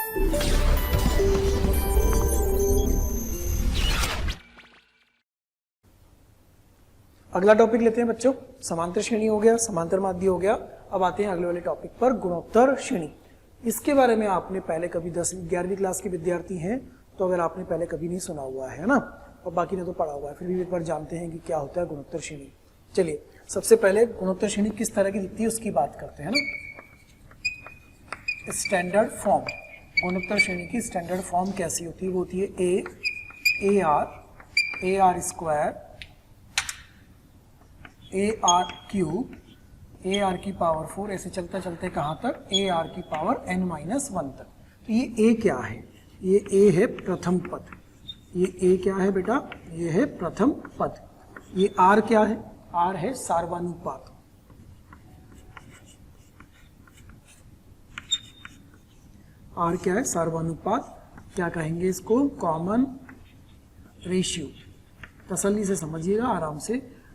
अगला टॉपिक लेते हैं बच्चों, समांतर श्रेणी हो गया, समांतर माध्य हो गया। अब आते हैं अगले वाले टॉपिक पर, गुणोत्तर श्रेणी। इसके बारे में आपने पहले कभी 10वीं 11वीं क्लास के विद्यार्थी हैं तो अगर आपने पहले कभी नहीं सुना हुआ है ना, और बाकी ने तो पढ़ा हुआ है, फिर भी एक बार जानते हैं कि क्या होता है गुणोत्तर श्रेणी। चलिए सबसे पहले गुणोत्तर श्रेणी किस तरह की दिखती है उसकी बात करते हैं ना। स्टैंडर्ड फॉर्म, गुणोत्तर श्रेणी की स्टैंडर्ड फॉर्म कैसी होती है? वो होती है ए r square, A r cube, a are की पावर 4, ऐसे चलते चलते कहाँ तक? ए आर की पावर n-1 तक। तो ये ए क्या है? ये ए है प्रथम पद। ये ए क्या है बेटा? ये है प्रथम पद। ये आर क्या है? आर है सार्वनुपात। आर क्या है? सार्वनुपात। क्या कहेंगे इसको? Common ratio. तसल्ली से समझिएगा, आराम से।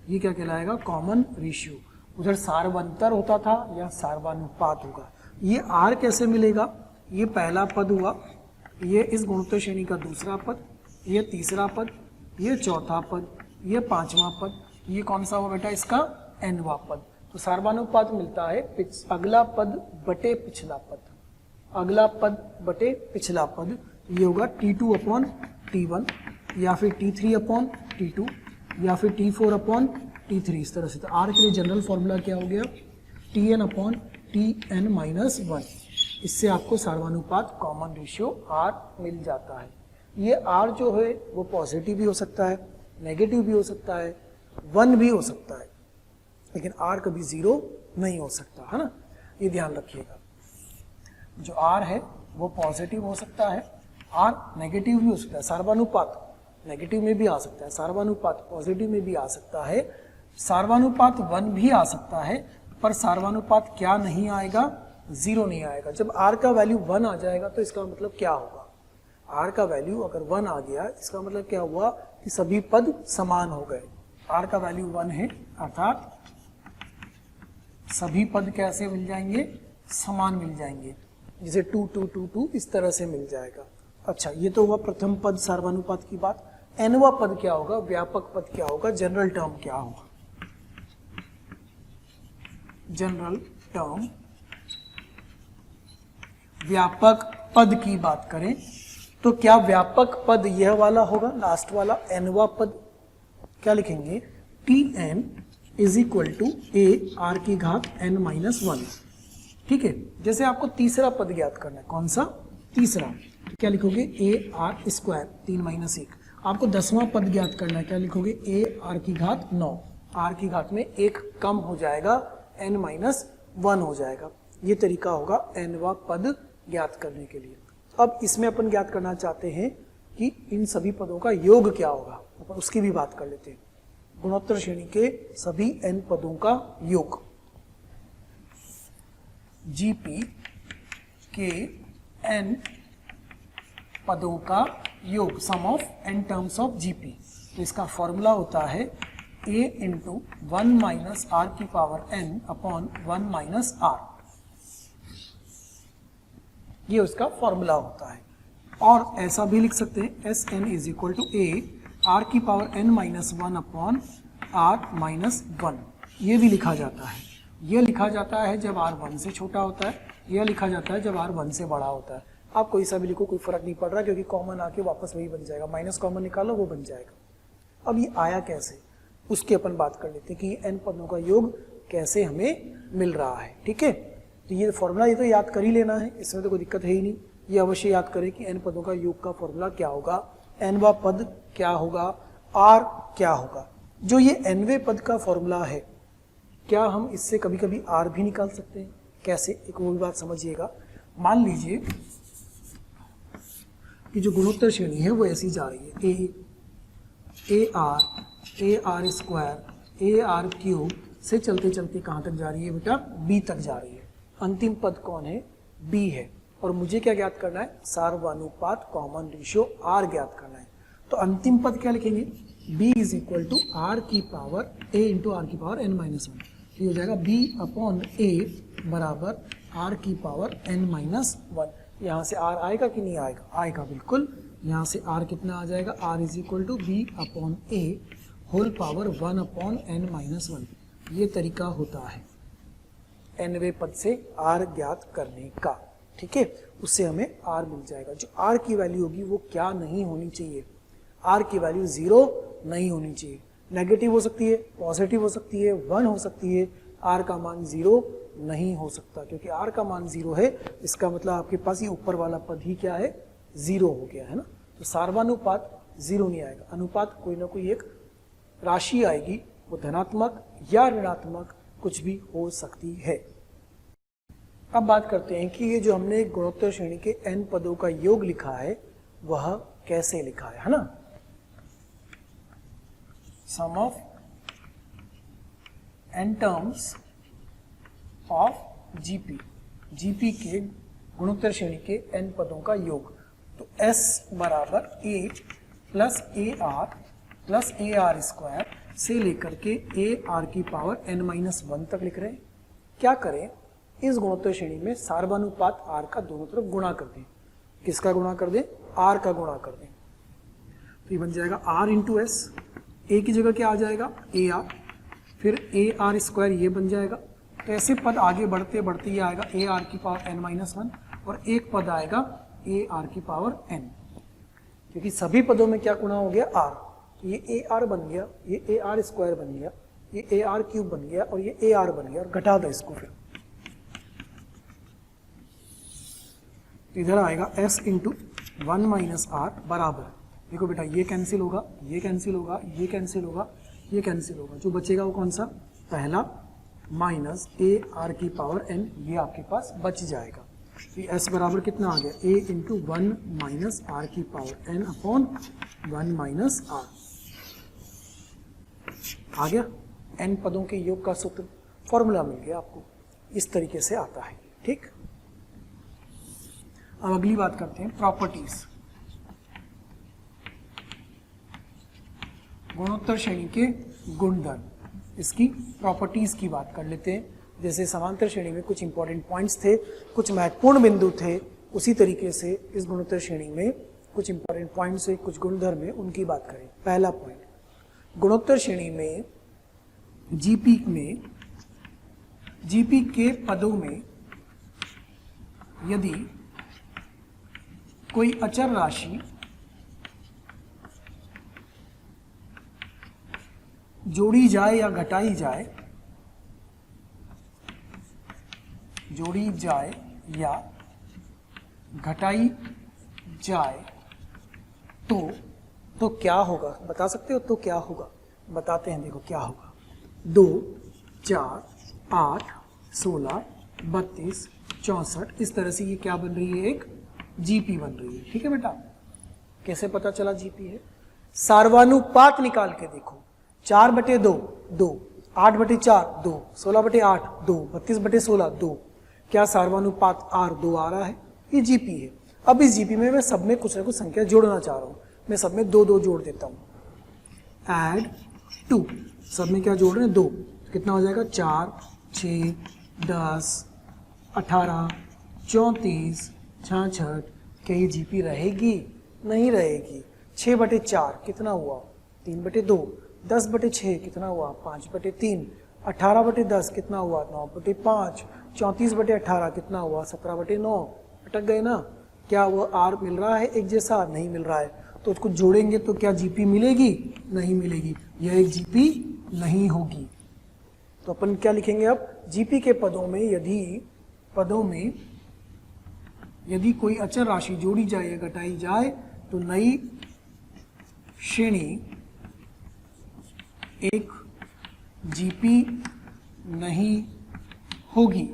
ये क्या कहलाएगा? Common ratio. उधर सार्वंतर होता था या सार्वानुपात होगा। ये आर कैसे मिलेगा? ये पहला पद हुआ, ये इस गुणोत्तर श्रेणी का दूसरा पद, ये तीसरा पद, ये चौथा पद, ये पांचवा पद, ये कौन सा हुआ बेटा? इसका nवां पद। तो सार्वानुपात मिलता है अगला पद बटे पिछला पद, अगला पद बटे पिछला पद। ये होगा T2/T1 या फिर T3/T2 या फिर T4/T3, इस तरह से। तो R के लिए जनरल फॉर्मूला क्या हो गया? Tn/Tn-1। इससे आपको सार्वनुपात कॉमन रेशियो R मिल जाता है। ये R जो है वो पॉजिटिव भी हो सकता है, नेगेटिव भी हो सकता है, 1 भी हो सकता है, लेकिन R कभी 0 नहीं हो सकता, है ना? ये ध्यान रखिएगा। जो R है वो पॉजिटिव हो सकता है, R नेगेटिव भी हो सकता है। सार्वनुपात नेगेटिव में भी आ सकता है, सार्वनुपात पॉजिटिव में भी आ सकता है, सार्वनुपात 1 भी आ सकता है, पर सार्वनुपात क्या नहीं आएगा? 0 नहीं आएगा। जब R का वैल्यू 1 आ जाएगा तो इसका मतलब क्या होगा? R का वैल्यू अगर 1 आ गया, इसका मतलब क्या हुआ? कि सभी पद समान हो गए। R का वैल्यू 1 है, अर्थात सभी पद कैसे मिल जाएंगे? समान मिल जाएंगे। जैसे 2 2 2 2 इस तरह से मिल जाएगा। अच्छा, ये तो हुआ प्रथम पद सार्वनुपात की बात। nवां पद क्या होगा? व्यापक पद क्या होगा? जनरल टर्म क्या होगा? जनरल टर्म, व्यापक पद की बात करें तो क्या व्यापक पद यह वाला होगा, लास्ट वाला nवां पद? क्या लिखेंगे? Tn = A/n-1। ठीक है। जैसे आपको तीसरा पद ज्ञात करना है, कौन सा? तीसरा। क्या लिखोगे? AR² 3-1। आपको 10वां पद ज्ञात करना है, क्या लिखोगे? AR⁹9। R की घात में 1 कम हो जाएगा, n-1 हो जाएगा। ये तरीका होगा nवां पद ज्ञात करने के लिए। अब इसमें अपन ज्ञात करना चाहते हैं कि इन सभी पदों का योग क्या होगा, अपन उसकी भी बात कर लेते हैं। गुणोत्तर श्रेणी के सभी n पदों का योग, GP के n पदों का योग, sum of n terms of GP। तो इसका फॉर्मूला होता है A × 1 - R⁴ ये उसका फॉर्मूला होता है। और ऐसा भी लिख सकते हैं Sn = A⁴ ये भी लिखा जाता है। यह लिखा जाता है जब R 1 से छोटा होता है, यह लिखा जाता है जब R 1 से बड़ा होता है। आप कोई सा भी लिखो, कोई फर्क नहीं पड़ रहा, क्योंकि कॉमन आके वापस वही बन जाएगा। माइनस कॉमन निकालो, वो बन जाएगा। अब ये आया कैसे, उसकी अपन बात कर लेते हैं कि n पदों का योग कैसे हमें मिल रहा है। ठीक है, तो ये फॉर्मूला ये तो याद कर ही लेना है, इसमें तो कोई दिक्कत है ही नहीं। ये अवश्य याद करें कि n पदों का योग का फॉर्मूला क्या होगा, nवां पद क्या होगा, R क्या होगा। जो ये nवें पद का फॉर्मूला है, क्या हम इससे कभी कभी R भी निकाल सकते हैं? कैसे, एक वो भी बात समझिएगा। मान लीजिए कि जो गुणोत्तर श्रेणी है वो ऐसी जा रही है, AR AR² से चलते चलते कहाँ तक जा रही है बेटा? B तक जा रही है। अंतिम पद कौन है? B है। और मुझे क्या ज्ञात करना है? सार्वनुपात कॉमन रेशियो R ज्ञात करना है। तो अंतिम पद क्या लिखेंगे? B = A × R⁴n-1। ये हो जाएगा B/A = R⁴n-1। यहाँ से r आएगा कि नहीं आएगा, आएगा बिल्कुल। यहाँ से r कितना आ जाएगा, r is equal to b upon a whole power 1 upon n minus 1। ये तरीका होता है nवें पद से r ज्ञात करने का, ठीक है। उससे हमें r मिल जाएगा। जो r की वैल्यू होगी वो क्या नहीं होनी चाहिए, r की वैल्यू 0 नहीं होनी चाहिए। नेगेटिव हो सकती है, पॉजिटिव हो सकती है, 1 हो सकती है, r का मान 0 नहीं हो सकता। क्योंकि r का मान 0 है, इसका मतलब आपके पास ये ऊपर वाला पद ही क्या है, 0 हो गया है ना। तो सार्वानुपात 0 नहीं आएगा। अनुपात कोई ना कोई एक राशि आएगी, वो धनात्मक या ऋणात्मक कुछ भी हो सकती है। अब बात करते हैं कि ये जो हमने गुणोत्तर श्रेणी के n पदों का योग लिखा है वह कैसे लिखा है ना। Sum of n terms of GP के गुणोत्तर श्रेणी के n पदों का योग। तो s बराबर a plus a r plus a r square से लेकर के ए आर की पावर n माइनस 1 तक लिख रहे हैं। क्या करें, इस गुणोत्तर श्रेणी में सार्वानुपात r का दोनों तरफ गुणा कर दें। किसका गुणा कर दें, r का गुणा कर दें। तो ये बन जाएगा r इंटू एस, ए की जगह क्या आ जाएगा, ए आर, फिर ए आर स्क्वायर ये बन जाएगा। तो ऐसे पद आगे बढ़ते बढ़ते ये आएगा ए आर की पावर n माइनस 1 और एक पद आएगा ए आर की पावर n, क्योंकि सभी पदों में क्या गुणा हो गया, r। तो ये ए आर बन गया, ये ए आर स्क्वायर बन गया, ये ए आर क्यूब बन गया और ये ए आर बन गया और घटा दो इसको। फिर तो इधर आएगा s इंटू 1 माइनस आर बराबर, देखो बेटा ये कैंसिल होगा, ये कैंसिल होगा, ये कैंसिल होगा, ये कैंसिल होगा। जो बचेगा वो कौन सा, पहला माइनस ए आर की पावर n, ये आपके पास बच जाएगा। तो s बराबर कितना आ गया, a इंटू 1 माइनस आर की power n upon 1 minus r आ गया। n पदों के योग का सूत्र फॉर्मूला मिल गया आपको, इस तरीके से आता है, ठीक। अब अगली बात करते हैं प्रॉपर्टीज। गुणोत्तर श्रेणी के गुणधर्म, इसकी प्रॉपर्टीज की बात कर लेते हैं। जैसे समांतर श्रेणी में कुछ इंपॉर्टेंट पॉइंट्स थे, कुछ महत्वपूर्ण बिंदु थे, उसी तरीके से इस गुणोत्तर श्रेणी में कुछ इंपॉर्टेंट पॉइंट्स है, कुछ गुणधर्म है, उनकी बात करें। पहला पॉइंट, गुणोत्तर श्रेणी में जीपी के पदों में यदि कोई अचर राशि जोड़ी जाए या घटाई जाए, जोड़ी जाए या घटाई जाए तो क्या होगा, बता सकते हो, तो क्या होगा, बताते हैं। देखो क्या होगा, 2, 4, 8, 16, 32, 64, इस तरह से ये क्या बन रही है, एक जीपी बन रही है, ठीक है बेटा। कैसे पता चला जीपी है, सार्वानुपात निकाल के देखो, 4/2 2, 8/4 2, 16/8 2, 32/16 2, क्या सार्वानुपात r 2 आ रहा है, ये जीपी है। अब इस जीपी में मैं सब में कुछ ना कुछ संख्या जोड़ना चाह रहा हूं, मैं सब में 2 2 जोड़ देता हूं। ऐड 2, सब में क्या जोड़ रहे हैं, 2, कितना हो जाएगा, 4, 6, 10, 18, 34, 66। क्या ये जीपी रहेगी, नहीं रहेगी। 6/4 कितना हुआ, 3/2, 10/6 कितना हुआ, 5/3, 18/10 कितना हुआ, 9/5, 34/18 कितना हुआ, 17/9। अटक गए ना, क्या वो r मिल रहा है एक जैसा, नहीं मिल रहा है। तो उसको जोड़ेंगे तो क्या जीपी मिलेगी, नहीं मिलेगी, यह एक जीपी नहीं होगी। तो अपन क्या लिखेंगे अब, जीपी के पदों में यदि कोई अचर राशि जोड़ी जाए या घटाई जाए तो नई श्रेणी एक जीपी नहीं होगी।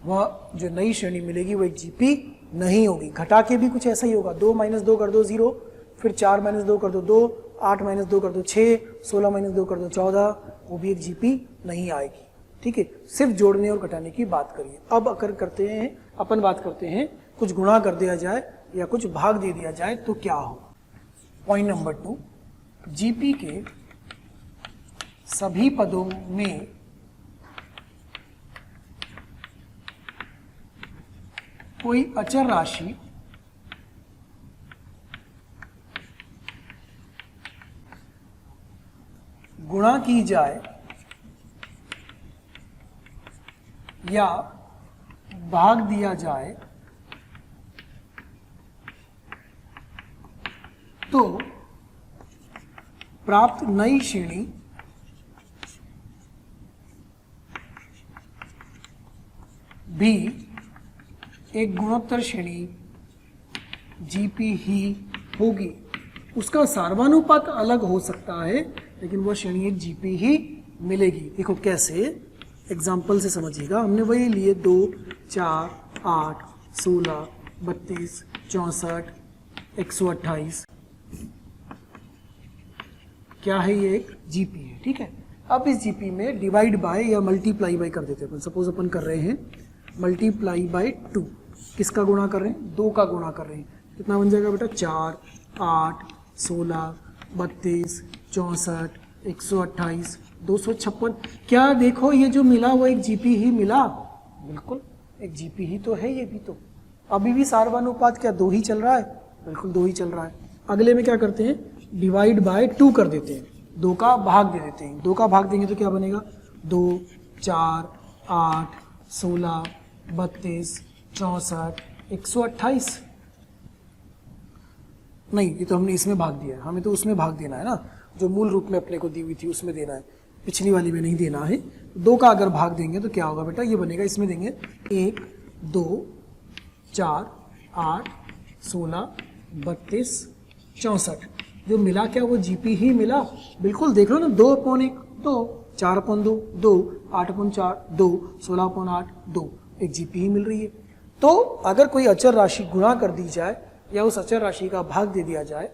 वह जो नई श्रेणी मिलेगी वो एक जीपी नहीं होगी। घटा के भी कुछ ऐसा ही होगा, 2 - 2 कर दो 0, फिर 4 - 2 कर दो 2, 8 - 2 कर दो 6, 16 - 2 कर दो 14, वो भी एक जीपी नहीं आएगी, ठीक है। सिर्फ जोड़ने और घटाने की बात करिए। अब अपन बात करते हैं कुछ गुणा कर दिया जाए या कुछ भाग दे दिया जाए तो क्या हो। पॉइंट नंबर 2, जीपी के सभी पदों में कोई अचर राशि गुणा की जाए या भाग दिया जाए तो प्राप्त नई श्रेणी भी एक गुणोत्तर श्रेणी जीपी ही होगी। उसका सार्वनुपात अलग हो सकता है लेकिन वह श्रेणी एक जीपी ही मिलेगी। देखो कैसे, एग्जाम्पल से समझिएगा। हमने वही लिए 2, 4, 8, 16, 32, 64, 128। क्या है ये? एक जीपी है, ठीक है। अब इस जीपी में डिवाइड बाय या मल्टीप्लाई बाय कर देते हैं। सपोज अपन कर रहे हैं मल्टीप्लाई बाय 2। किसका गुणा कर रहे हैं? 2 का गुणा कर रहे हैं। कितना बन जाएगा बेटा? 4, 8, 16, 32, 64, 128, 256। क्या देखो ये जो मिला वो एक जीपी ही मिला? बिल्कुल एक जीपी ही तो है ये भी। तो अभी भी सार्वनुपात क्या 2 ही चल रहा है? बिल्कुल 2 ही चल रहा है। अगले में क्या करते हैं? डिवाइड बाय 2 कर देते हैं, 2 का भाग दे देते हैं। 2 का भाग देंगे तो क्या बनेगा? 2, 4, 8, 16, 32, 64, 128। नहीं, ये तो हमने इसमें भाग दिया है, हमें तो उसमें भाग देना है ना, जो मूल रूप में अपने को दी हुई थी उसमें देना है, पिछली वाली में नहीं देना है। 2 का अगर भाग देंगे तो क्या होगा बेटा? ये बनेगा, इसमें देंगे 1, 2, 4, 8, 16, 32, 64। जो मिला क्या? वो जीपी ही मिला। बिल्कुल देख लो ना, 2/1 2, 4/2 2, 8/4 2, 16/8 2, एक जीपी ही मिल रही है। तो अगर कोई अचर राशि गुणा कर दी जाए या उस अचर राशि का भाग दे दिया जाए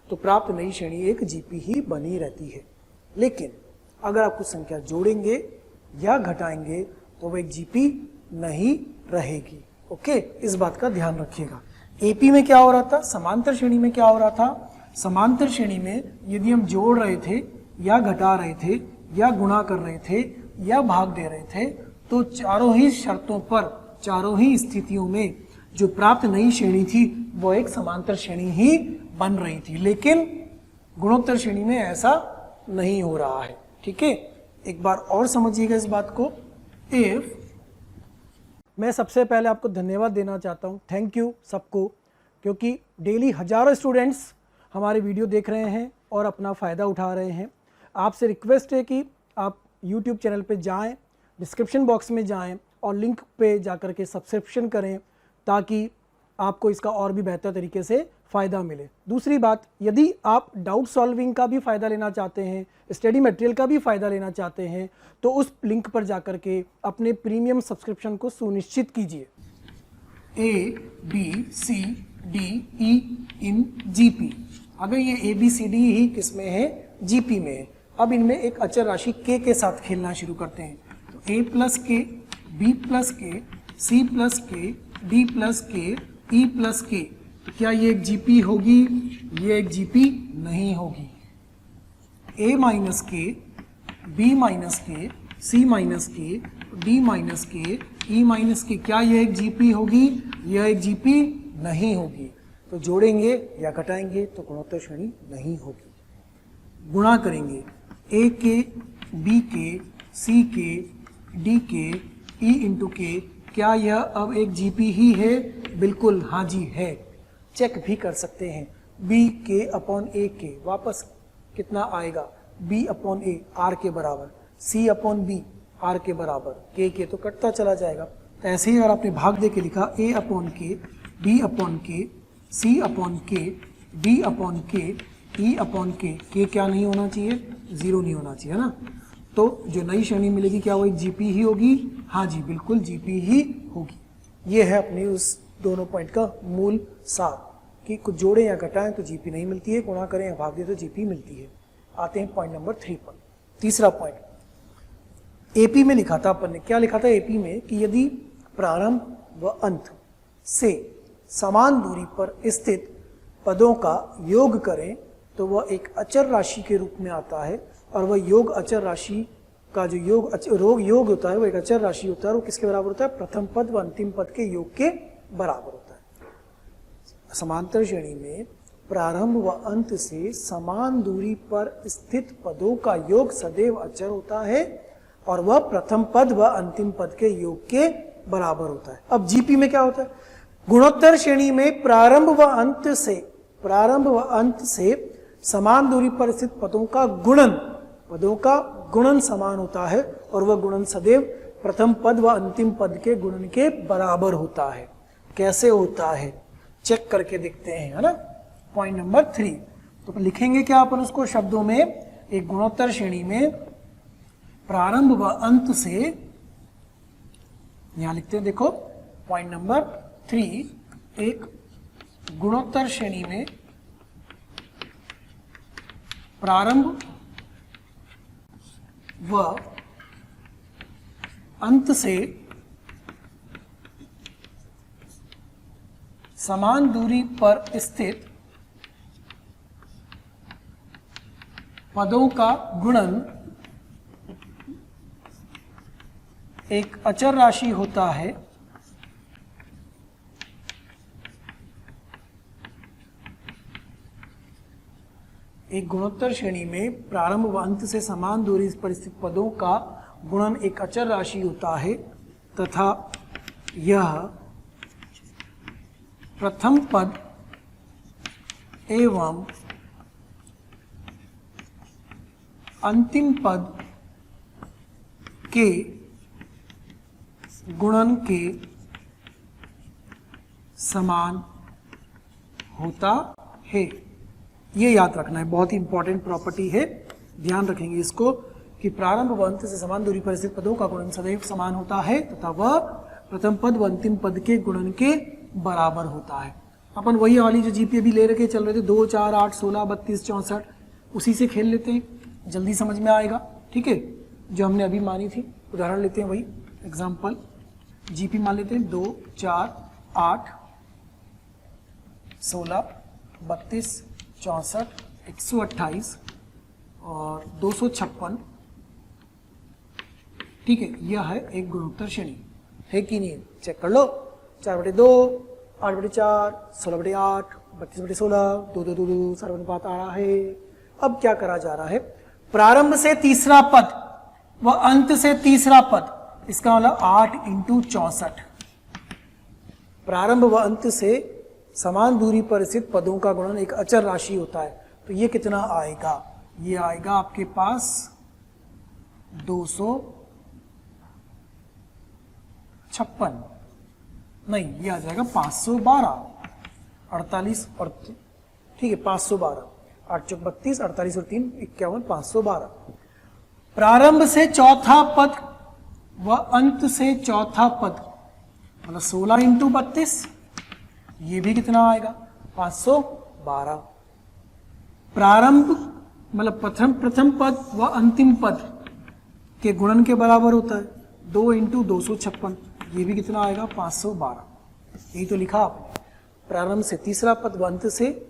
तो प्राप्त नई श्रेणी एक जीपी ही बनी रहती है। लेकिन अगर आप कुछ संख्या जोड़ेंगे या घटाएंगे तो वह एक जीपी नहीं रहेगी। ओके, इस बात का ध्यान रखिएगा। एपी में क्या हो रहा था? समांतर श्रेणी में क्या हो रहा था? समांतर श्रेणी में यदि हम जोड़ रहे थे या घटा रहे थे या गुणा कर रहे थे या भाग दे रहे थे तो चारों ही शर्तों पर, चारों ही स्थितियों में जो प्राप्त नई श्रेणी थी वो एक समांतर श्रेणी ही बन रही थी। लेकिन गुणोत्तर श्रेणी में ऐसा नहीं हो रहा है। ठीक है, एक बार और समझिएगा इस बात को। इफ मैं सबसे पहले आपको धन्यवाद देना चाहता हूँ, थैंक यू सबको, क्योंकि डेली हजारों स्टूडेंट्स हमारे वीडियो देख रहे हैं और अपना फ़ायदा उठा रहे हैं। आपसे रिक्वेस्ट है कि आप YouTube चैनल पे जाएं, डिस्क्रिप्शन बॉक्स में जाएं और लिंक पे जाकर के सब्सक्रिप्शन करें ताकि आपको इसका और भी बेहतर तरीके से फ़ायदा मिले। दूसरी बात, यदि आप डाउट सॉल्विंग का भी फ़ायदा लेना चाहते हैं, स्टडी मटेरियल का भी फ़ायदा लेना चाहते हैं, तो उस लिंक पर जाकर के अपने प्रीमियम सब्सक्रिप्शन को सुनिश्चित कीजिए। ABCDE इन GP, अगर ये ABCD ही किस में है? GP में है। अब इनमें एक अचर राशि K के साथ खेलना शुरू करते हैं। तो A + K, B + K, C + K, D + K, E + K, तो क्या ये एक GP होगी? ये एक GP नहीं होगी। A - K, B - K, C - K, D - K, E - K, क्या ये एक GP होगी? यह एक GP नहीं होगी। तो जोड़ेंगे या घटाएंगे तो गुणोत्तर श्रेणी नहीं होगी। गुणा करेंगे A के, B के, C के, D के, E × K, क्या यह अब एक GP ही है? बिल्कुल हाँ जी है। चेक भी कर सकते हैं। BK/A के वापस कितना आएगा? B/A R के बराबर, C/B R के बराबर, K तो कटता चला जाएगा। तो ऐसे ही अगर आपने भाग दे के लिखा A/K, B/K, C/K, D/K, E/K, K क्या नहीं होना चाहिए? 0 नहीं होना चाहिए, है ना। तो जो नई श्रेणी मिलेगी क्या वो एक GP ही होगी? हाँ जी, बिल्कुल GP ही होगी। ये है अपनी उस दोनों पॉइंट का मूल सार कि कुछ जोड़ें या घटाएं तो GP नहीं मिलती है, गुणा करें या भाग दें तो GP मिलती है। आते हैं पॉइंट नंबर 3 पर। तीसरा पॉइंट AP में लिखा था अपन ने, क्या लिखा था AP में कि यदि प्रारंभ व अंत से समान दूरी पर स्थित पदों का योग करें तो वह एक अचर राशि के रूप में आता है, और वह योग अचर राशि का जो योग होता है वो एक अचर राशि होता है। वो किसके बराबर होता है? प्रथम पद व अंतिम पद के योग के बराबर होता है। समांतर श्रेणी में प्रारंभ व अंत से समान दूरी पर स्थित पदों का योग सदैव अचर होता है और वह प्रथम पद व अंतिम पद के योग के बराबर होता है। अब जीपी में क्या होता है? गुणोत्तर श्रेणी में प्रारंभ व अंत से समान दूरी पर स्थित पदों का गुणन समान होता है और वह गुणन सदैव प्रथम पद व अंतिम पद के गुणन के बराबर होता है। कैसे होता है चेक करके देखते हैं, है ना। पॉइंट नंबर 3, तो लिखेंगे क्या अपन उसको शब्दों में? एक गुणोत्तर श्रेणी में प्रारंभ व अंत से, यहां लिखते हैं देखो पॉइंट नंबर 3, एक गुणोत्तर श्रेणी में प्रारंभ व अंत से समान दूरी पर स्थित पदों का गुणन एक अचर राशि होता है एक गुणोत्तर श्रेणी में प्रारंभ व अंत से समान दूरी पर स्थित पदों का गुणन एक अचर राशि होता है तथा यह प्रथम पद एवं अंतिम पद के गुणन के समान होता है। ये याद रखना है, बहुत ही इंपॉर्टेंट प्रॉपर्टी है, ध्यान रखेंगे इसको कि प्रारंभ व अंत से समान दूरी पर स्थित पदों का गुणन सदैव समान होता है तथा वह प्रथम पद व अंतिम पद के गुणन के बराबर होता है। अपन वही वाली जो जीपी अभी ले रखे चल रहे थे 2, 4, 8, 16, 32, 64, उसी से खेल लेते हैं, जल्दी समझ में आएगा। ठीक है, जो हमने अभी मानी थी, उदाहरण लेते हैं, वही एग्जाम्पल जीपी मान लेते हैं 2, 4, 8, 16, 32, 64, 128 और 256। ठीक है, यह है एक गुणोत्तर श्रेणी, है कि नहीं? चेक कर लो। 4/2, 8/4, 16/8, 32/16, 2/2, 7/5 आ रहा है। अब क्या करा जा रहा है? प्रारंभ से तीसरा पद व अंत से तीसरा पद, इसका मतलब 8 × 64। प्रारंभ व अंत से समान दूरी पर स्थित पदों का गुणन एक अचर राशि होता है, तो ये कितना आएगा? ये आएगा आपके पास 256, नहीं ये आ जाएगा 512, 48 और ठीक है 512, 8 × 32, 48 और 3 51, 512। प्रारंभ से चौथा पद व अंत से चौथा पद मतलब 16 × 32, ये भी कितना आएगा? 512। प्रारंभ मतलब प्रथम पद व अंतिम पद के गुणन के बराबर होता है 2 × 256, ये भी कितना आएगा? 512। यही तो लिखा आपने, प्रारंभ से तीसरा पद व अंत से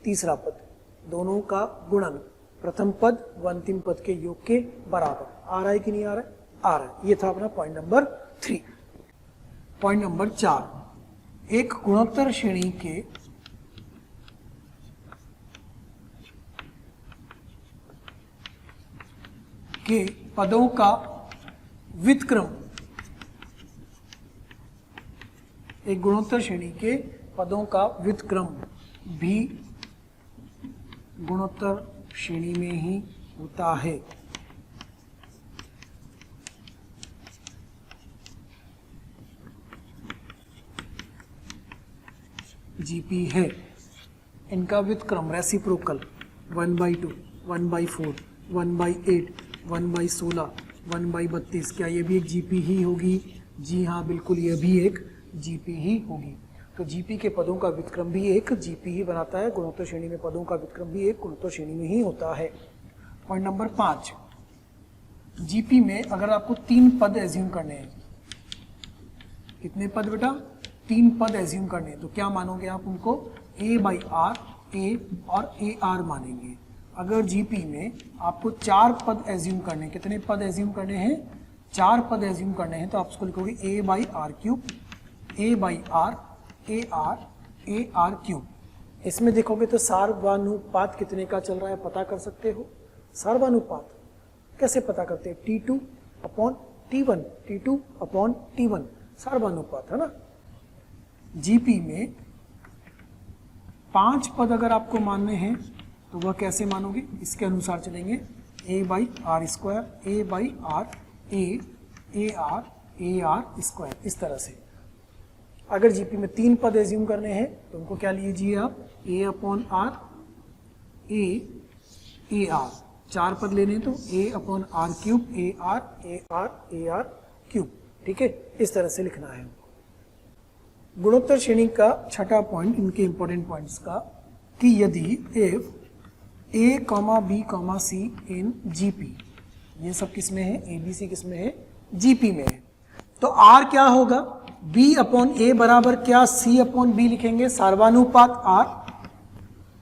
तीसरा पद, दोनों का गुणन प्रथम पद व अंतिम पद के योग के बराबर। आ रहा है कि नहीं आ रहा है? आ रहा है। ये था अपना पॉइंट नंबर 3। पॉइंट नंबर 4, एक गुणोत्तर श्रेणी के पदों का व्युत्क्रम, एक गुणोत्तर श्रेणी के पदों का व्युत्क्रम भी गुणोत्तर श्रेणी में ही होता है। जीपी है, इनका व्युत्क्रम रेसिप्रोकल 1/2, 1/4, 1/8, 1/16, 1/32, क्या ये भी एक जीपी ही होगी? जी हाँ, बिल्कुल, ये भी एक जीपी ही होगी। तो जीपी के पदों का व्युत्क्रम भी एक जीपी ही बनाता है, गुणोत्तर श्रेणी में पदों का व्युत्क्रम भी एक गुणोत्तर श्रेणी में ही होता है। पॉइंट नंबर 5, जीपी में अगर आपको 3 पद एज्यूम करने हैं, कितने पद बेटा? 3 पद एज्यूम करने हैं, तो क्या मानोगे आप उनको? a/r, a और ar मानेंगे। अगर जीपी में आपको 4 पद एज्यूम करने, कितने पद एज्यूम करने हैं? 4 पद एज्यूम करने हैं, तो आप उसको लिखोगे a/r3, a/r ए आर क्यूब। इसमें देखोगे तो सार्वनुपात कितने का चल रहा है पता कर सकते हो। सार्वनुपात कैसे पता करते हैं, T2 upon T1, T2 upon T1 सार्वनुपात है ना। जीपी में 5 पद अगर आपको मानने हैं तो वह कैसे मानोगे, इसके अनुसार चलेंगे, a by r square, a by r, a r square, इस तरह से। अगर जीपी में 3 पद एज्यूम करने हैं तो उनको क्या लीजिए आप, a upon r, a r. 4 पद लेने हैं तो a upon r cube, a r cube. ठीक है, इस तरह से लिखना है। गुणोत्तर श्रेणी का छठा पॉइंट, इनके इंपॉर्टेंट पॉइंट्स का, कि यदि if a, b, c in GP, ये सब किस में है, ABC किस में है, जीपी में है, तो R क्या होगा, B अपॉन A बराबर क्या C अपॉन B लिखेंगे, सार्वनुपात R।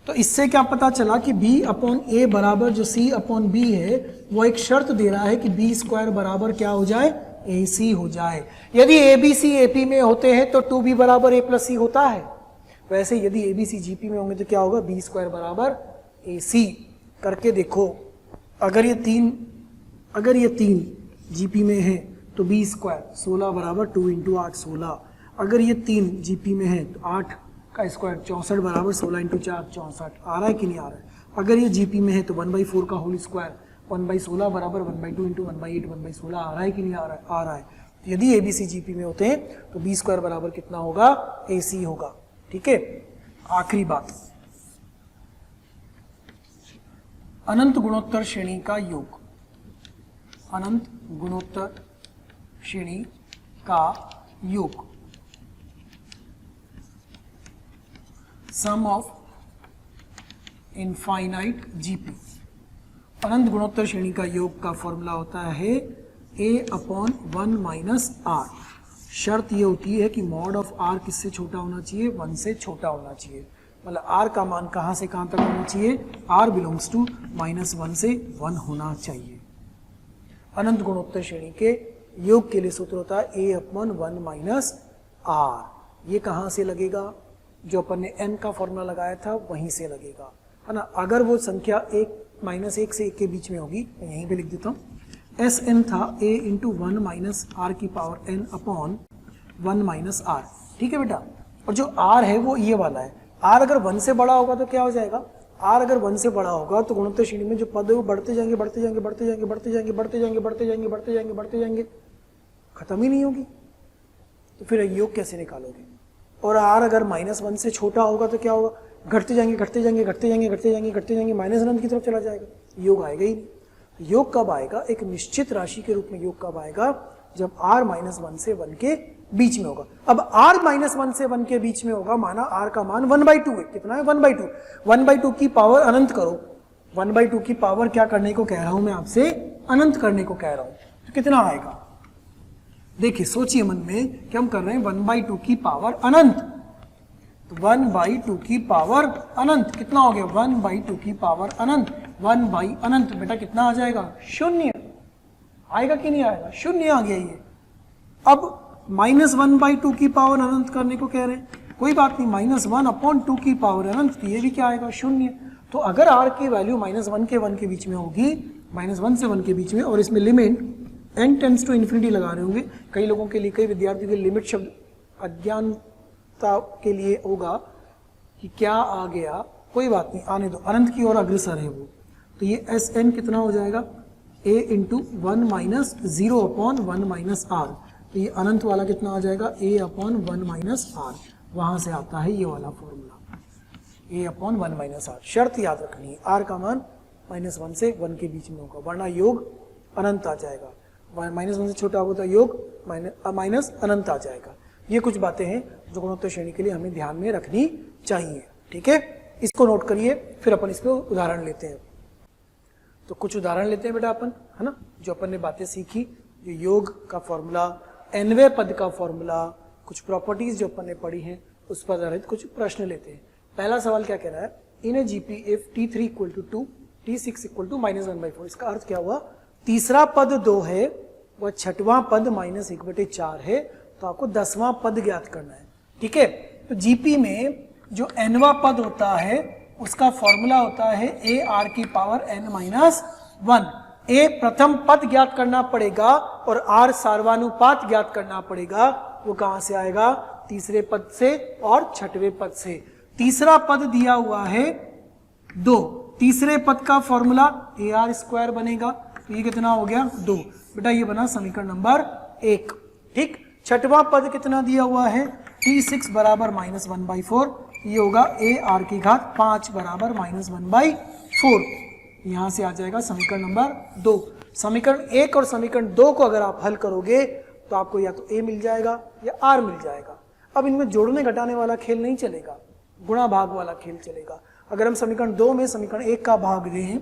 तो इससे क्या पता चला कि B अपॉन A बराबर जो C अपॉन B है वो एक शर्त दे रहा है कि B स्क्वायर बराबर क्या हो जाए, AC हो जाए। यदि ABC AP में होते हैं तो 2B बराबर A प्लस C होता है। वैसे यदि ABC GP में होंगे तो क्या होगा, B स्क्वायर बराबर AC। करके देखो, अगर ये तीन जीपी में है तो B स्क्वायर 16 बराबर 2 इंटू 8 16। अगर ये 3 जीपी में है तो 8 का स्क्वायर 64 बराबर 16 इंटू 4 64। आ रहा है कि नहीं आ रहा है। अगर ये जीपी में है तो 1/4 का होल स्क्वायर 1/16 बराबर 1/2 इंटू 1/8 1/16। आ रहा है कि नहीं आ रहा है, आ रहा है। तो यदि ABC जीपी में होते हैं तो B स्क्वायर बराबर कितना होगा, AC होगा। ठीक है, आखिरी बात, अनंत गुणोत्तर श्रेणी का योग। अनंत गुणोत्तर श्रेणी का योग, सम ऑफ इनफाइनाइट जीपी। अनंत गुणोत्तर श्रेणी का योग का फॉर्मूला होता है a अपॉन 1 माइनस आर। शर्त ये होती है कि मॉड ऑफ r किससे छोटा होना चाहिए, 1 से छोटा होना चाहिए। मतलब r का मान कहाँ से कहाँ तक होना चाहिए, r बिलोंग्स टू -1 से 1 होना चाहिए। अनंत गुणोत्तर श्रेणी के योग के लिए सूत्र होता है a अपॉन 1 माइनस r। ये कहाँ से लगेगा, जो अपन ने n का फॉर्मूला लगाया था वहीं से लगेगा, है ना। अगर वो संख्या -1 से 1 के बीच में होगी, मैं यहीं पे लिख देता हूँ, एस एन था a इंटू 1 माइनस आर की power n upon 1 minus r. ठीक है बेटा, और जो r है वो ये वाला है। r अगर 1 से बड़ा होगा तो क्या हो जाएगा, r अगर 1 से बड़ा होगा तो गुणोत्तर श्रेणी में जो पद है वो बढ़ते जाएंगे बढ़ते जाएंगे बढ़ते जाएंगे बढ़ते जाएंगे बढ़ते जाएंगे बढ़ते जाएंगे बढ़ते जाएंगे बढ़ते जाएंगे, खत्म ही नहीं होगी। तो फिर योग कैसे निकालोगे। और r अगर -1 से छोटा होगा तो क्या होगा, घटते जाएंगे घटते जाएंगे घटते जाएंगे घटते जाएंगे घटते जाएंगे, माइनस अनंत की तरफ चला जाएगा, योग आएगा ही नहीं। योग कब आएगा, एक निश्चित राशि के रूप में योग कब आएगा, जब r -1 से 1 के बीच में होगा। अब r -1 से 1 के बीच में होगा, माना r का मान 1/2 है, कितना है 1/2। 1/2 की पावर अनंत करो, 1/2 की पावर क्या करने को कह रहा हूं मैं आपसे, अनंत करने को कह रहा हूं, तो कितना आएगा। देखिए सोचिए मन में कि हम कर रहे हैं 1/2 की पावर अनंत, तो 1/2 की पावर अनंत कितना हो गया, 1/2 की पावर अनंत, 1 अनंत बेटा कितना आ जाएगा, 0 आएगा कि नहीं आएगा, 0 आ गया ये। अब -1/2 की पावर अनंत करने को कह रहे हैं, कोई बात नहीं, -1/2 की पावर अनंत, तो ये भी क्या आएगा, 0। तो अगर r की वैल्यू -1 के 1 के बीच में होगी, -1 से 1 के बीच में, और इसमें limit n tends to infinity लगा रहे होंगे, कई लोगों के लिए, कई विद्यार्थियों के लिमिट शब्द अज्ञानता के लिए होगा कि क्या आ गया, कोई बात नहीं, आने दो, अनंत की ओर अग्रसर है वो। तो ये Sn कितना हो जाएगा, a into 1 minus 0 upon 1 minus r. तो ये अनंत वाला कितना आ जाएगा, a अपॉन 1 माइनस आर, वहां से आता है ये वाला formula, a upon 1 minus r. शर्त याद रखनी है, r का मान -1 से 1 के बीच में होगा, वरना योग अनंत आ जाएगा। -1 से छोटा होगा तो योग माइनस अनंत आ जाएगा। ये कुछ बातें हैं जो गुणोत्तर श्रेणी के लिए हमें ध्यान में रखनी चाहिए। ठीक है, इसको नोट करिए, फिर अपन इस पे उदाहरण लेते हैं। तो कुछ उदाहरण लेते हैं बेटा अपन, है ना, जो अपन ने बातें सीखी, जो योग का फॉर्मूला, nवें पद का फॉर्मूला, कुछ प्रॉपर्टीज जो अपन ने पढ़ी हैं, उस पर आधारित कुछ प्रश्न लेते हैं। पहला सवाल क्या कह रहा है, in a GP if T3 equal to 2 T6 equal to -1/4। इसका अर्थ क्या हुआ, तीसरा पद 2 है, वह छठवां पद -1/4 है, तो आपको 10वां पद ज्ञात करना है। ठीक है, तो जीपी में जो nवा पद होता है उसका फॉर्मूला होता है ए आर की पावर n माइनस 1। ए प्रथम पद ज्ञात करना पड़ेगा और आर सार्वानुपात ज्ञात करना पड़ेगा। वो कहां से आएगा? तीसरे पद से और छठवें पद से। तीसरा पद दिया हुआ है 2, तीसरे पद का फॉर्मूला ए आर स्क्वायर बनेगा, तो ये कितना हो गया? 2। बेटा ये बना समीकरण नंबर 1। ठीक, छठवां पद कितना दिया हुआ है? T6 बराबर -1/4, ये होगा ए आर की घात 5 बराबर -1/4। यहां से आ जाएगा समीकरण नंबर 2। समीकरण 1 और समीकरण 2 को अगर आप हल करोगे तो आपको या तो ए मिल जाएगा या आर मिल जाएगा। अब इनमें जोड़ने घटाने वाला खेल नहीं चलेगा, गुणा भाग वाला खेल चलेगा। अगर हम समीकरण 2 में समीकरण 1 का भाग दें,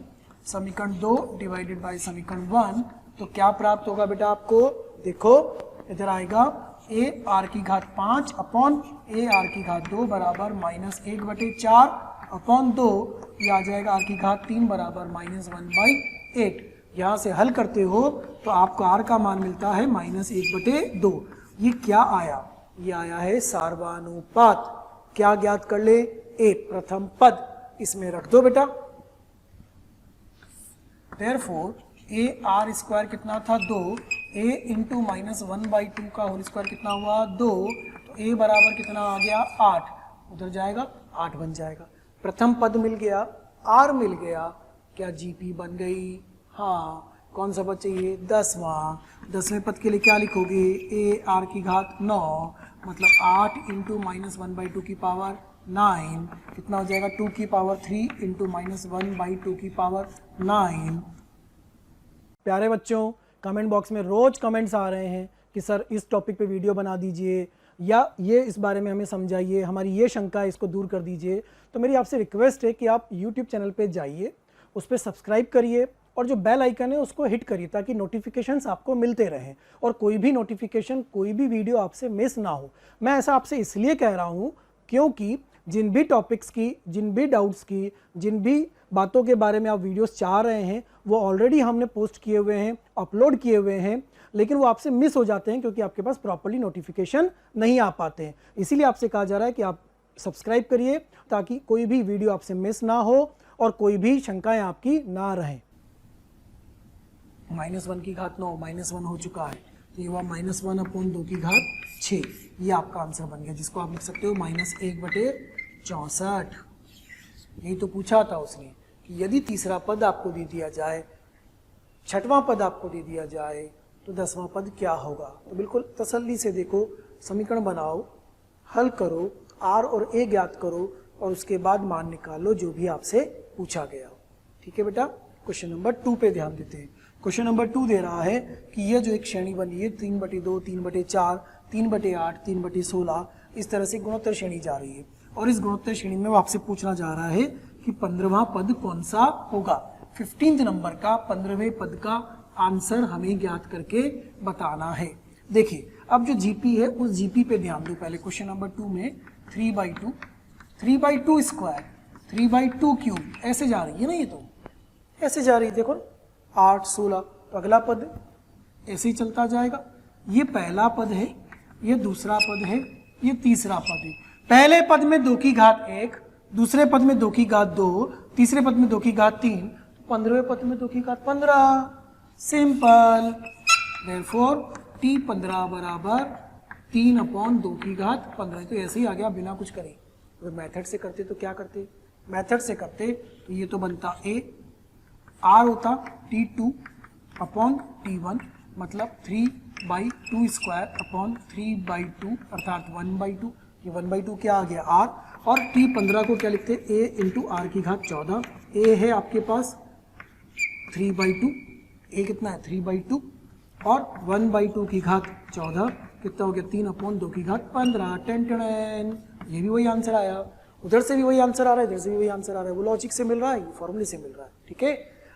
समीकरण 2 डिवाइडेड बाय समीकरण 1, तो क्या प्राप्त होगा बेटा आपको? देखो इधर आएगा ए आर की घात 5 अपॉन ए आर की घात 2 बराबर -1/4 अपॉन 2, ये आ जाएगा आर की घात 3 बराबर -1/8। यहाँ से हल करते हो तो आपको आर का मान मिलता है -1/2। ये क्या आया? ये आया है सार्वानुपात। क्या ज्ञात कर ले? ए प्रथम पद, इसमें रख दो बेटा। Therefore ए आर स्क्वायर कितना था? 2, ए इंटू -1/2 का होल स्क्वायर कितना हुआ? 2, तो ए बराबर कितना आ गया? 8। उधर जाएगा 8 बन जाएगा। प्रथम पद मिल गया, आर मिल गया, क्या जीपी बन गई? हाँ, कौन सा पद चाहिए? 10वां। 10वें पद के लिए क्या लिखोगे? ए आर की घात 9 मतलब 8 इंटू -1/2 की पावर 9, कितना हो जाएगा? 2 की पावर 3 इंटू -1/2 की पावर 9। प्यारे बच्चों, कमेंट बॉक्स में रोज कमेंट्स आ रहे हैं कि सर इस टॉपिक पे वीडियो बना दीजिए या ये इस बारे में हमें समझाइए, हमारी ये शंका है इसको दूर कर दीजिए। तो मेरी आपसे रिक्वेस्ट है कि आप YouTube चैनल पे जाइए, उस पर सब्सक्राइब करिए और जो बेल आइकन है उसको हिट करिए ताकि नोटिफिकेशंस आपको मिलते रहें और कोई भी नोटिफिकेशन, कोई भी वीडियो आपसे मिस ना हो। मैं ऐसा आपसे इसलिए कह रहा हूँ क्योंकि जिन भी टॉपिक्स की, जिन भी डाउट्स की, जिन भी बातों के बारे में आप वीडियोस चाह रहे हैं वो ऑलरेडी हमने पोस्ट किए हुए हैं, अपलोड किए हुए हैं, लेकिन वो आपसे मिस हो जाते हैं क्योंकि आपके पास प्रॉपर्ली नोटिफिकेशन नहीं आ पाते हैं। इसीलिए आपसे कहा जा रहा है कि आप सब्सक्राइब करिए ताकि कोई भी वीडियो आपसे मिस ना हो और कोई भी शंकाएं आपकी ना रहें। -1 की घात 9, -1 हो चुका है, तो ये हुआ -1/2 की घात 6। ये आपका आंसर बन गया, जिसको आप लिख सकते हो -1/64। यही तो पूछा था उसने कि यदि तीसरा पद आपको दे दिया जाए, छठवां पद आपको दे दिया जाए, तो 10वां पद क्या होगा? तो बिल्कुल तसल्ली से देखो, समीकरण बनाओ, हल करो, आर और ए ज्ञात करो और उसके बाद मान निकालो जो भी आपसे पूछा गया हो। ठीक है बेटा, क्वेश्चन नंबर 2 पे ध्यान देते हैं। क्वेश्चन नंबर 2 दे रहा है कि ये जो एक श्रेणी बनी है 3/2, 3/4, 3/8, 3/16, इस तरह से गुणोत्तर श्रेणी जा रही है और इस गुणोत्तर श्रेणी में वो आपसे पूछना जा रहा है कि 15वां पद कौन सा होगा। 15th नंबर का 15वें पद का आंसर हमें ज्ञात करके बताना है। देखिए, अब जो जीपी है उस जीपी पे ध्यान दो। पहले क्वेश्चन नंबर 2 में 3/2 स्क्वायर, 3/2 क्यूब ऐसे जा रही है ना, ये तो ऐसे जा रही है। देखो 8, 16, तो अगला पद ऐसे ही चलता जाएगा। ये पहला पद है, ये दूसरा पद है, ये तीसरा पद है। पहले पद में 2 की घात 1, दूसरे पद में 2 की घात 2, तीसरे पद में 2 की घात 3, 15वें पद में 2 की घात 15। सिंपल। देयरफॉर T15 बराबर 3/2 की घात 15। तो ऐसे ही आ गया बिना कुछ करे। अगर मेथड से करते तो क्या करते? मेथड से करते तो ये तो बनता A, R होता T2/T1 मतलब 3/2 स्क्वायर अपॉन 3/2 अर्थात 1/2। ये 1/2 क्या आ गया? R। और T15 को क्या लिखते? A इंटू R की घात 14। A है आपके पास 3/2, A कितना है? 3/2 और 1/2 की घात 14 कितना हो गया? 3/2 की घात 15। टेन। ये भी वही आंसर आया, उधर से भी वही आंसर आ रहा है, इधर से भी वही आंसर आ रहा है। वो लॉजिक से मिल रहा है, फॉर्मूले से मिल रहा है। ठीक है,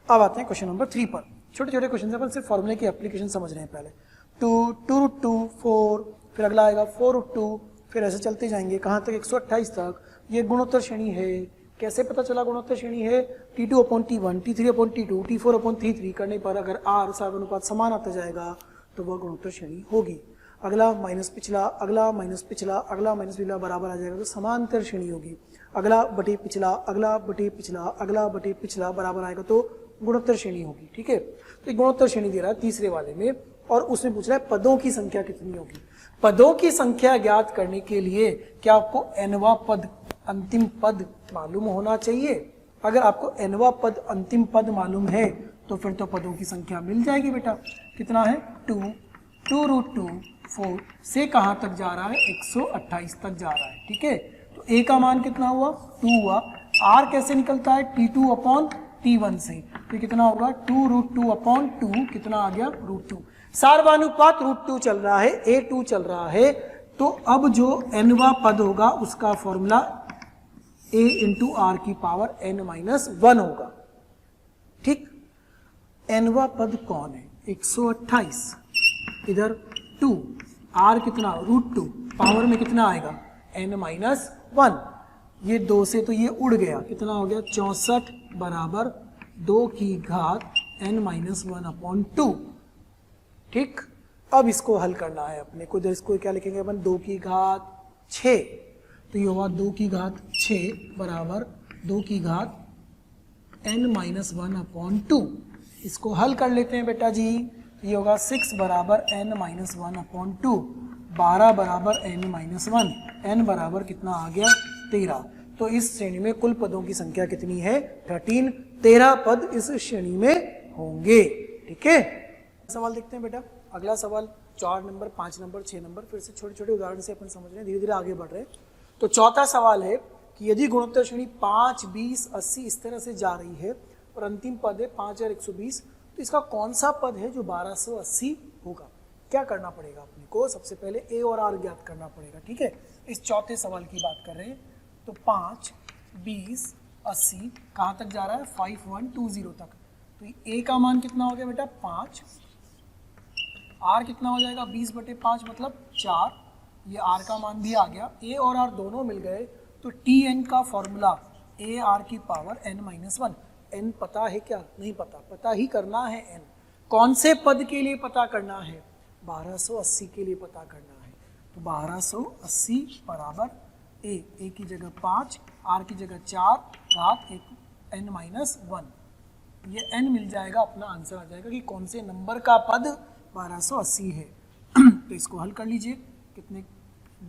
अब आते हैं क्वेश्चन नंबर 3 पर। छोटे छोटे क्वेश्चन अपन सिर्फ फॉर्मूले की एप्लीकेशन समझ रहे हैं। पहले 2√2 4, फिर अगला आएगा 4√2, फिर ऐसे चलते जाएंगे कहाँ तक? 128 तक। ये गुणोत्तर श्रेणी है। कैसे पता चला गुणोत्तर श्रेणी है? T2/T1, T3/T2, T4/T3 करने पर अगर R सार्वनुपात समान आता जाएगा तो वह गुणोत्तर श्रेणी होगी। अगला माइनस पिछला, अगला माइनस पिछला, अगला माइनस पिछला बराबर आ जाएगा, तो समांतर श्रेणी होगी। अगला बटे पिछला, अगला बटे पिछला, अगला बटे पिछला बराबर आएगा तो गुणोत्तर श्रेणी होगी। ठीक है, तो गुणोत्तर श्रेणी दे रहा है तीसरे वाले में, और उसमें पूछ रहा है पदों की संख्या कितनी होगी। पदों की संख्या ज्ञात करने के लिए क्या आपको nवां पद अंतिम पद मालूम होना चाहिए? अगर आपको nवां पद अंतिम पद मालूम है तो फिर तो पदों की संख्या मिल जाएगी बेटा। कितना है 2 4 से कहाँ तक जा रहा है 128 तक जा रहा है। ठीक है, तो a का मान कितना हुआ 2 हुआ। r कैसे निकलता है t2 अपॉन t1 से, तो कितना होगा 2√2 अपॉन 2, कितना आ गया √2। सार्वानुपात √2 चल रहा है, a2 चल रहा है, तो अब जो nवां पद होगा उसका फॉर्मूला a इंटू r की पावर n-1 होगा। ठीक, nवां पद कौन है 128, इधर 2, r कितना √2, पावर में कितना आएगा n-1, ये 2 से तो ये उड़ गया, कितना हो गया 64 बराबर 2 की घात n-1 अपॉन 2। ठीक, अब इसको हल करना है अपने को, इधर इसको क्या लिखेंगे अपन 2 की घात 6, तो ये होगा 2 की घात 6 बराबर 2 की घात n-1 अपॉन 2। इसको हल कर लेते हैं बेटा जी, ये होगा 6 बराबर n-1 अपॉन 2, 12 बराबर n-1, n बराबर कितना आ गया 13। तो इस श्रेणी में कुल पदों की संख्या कितनी है 13, 13 पद इस श्रेणी में होंगे। ठीक है, सवाल देखते हैं बेटा। अगला सवाल 4 नंबर, 5 नंबर, 6 नंबर, फिर से छोटे छोटे उदाहरण से अपन समझ रहे हैं, धीरे धीरे आगे बढ़ रहे हैं। तो चौथा सवाल है कि यदि गुणोत्तर श्रेणी 5, 20, 80 इस तरह से जा रही है और अंतिम पद है 5120, तो इसका कौन सा पद है जो 1280 होगा? क्या करना पड़ेगा अपने को? सबसे पहले a और r ज्ञात करना पड़ेगा। ठीक है, इस चौथे सवाल की बात कर रहे हैं। तो 5, 20, 80 कहाँ तक जा रहा है 5120 तक, तो a का मान कितना हो गया बेटा 5, r कितना हो जाएगा 20/5 मतलब 4, ये r का मान भी आ गया, a और r दोनों मिल गए, तो tn का फॉर्मूला a r की पावर n-1। n पता है क्या? नहीं पता, पता ही करना है n। कौन से पद के लिए पता करना है? 1280 के लिए पता करना है। तो 1280 बराबर a की जगह 5, r की जगह 4 घात n-1, ये n मिल जाएगा, अपना आंसर आ जाएगा कि कौन से नंबर का पद 1280 है। तो इसको हल कर लीजिए, कितने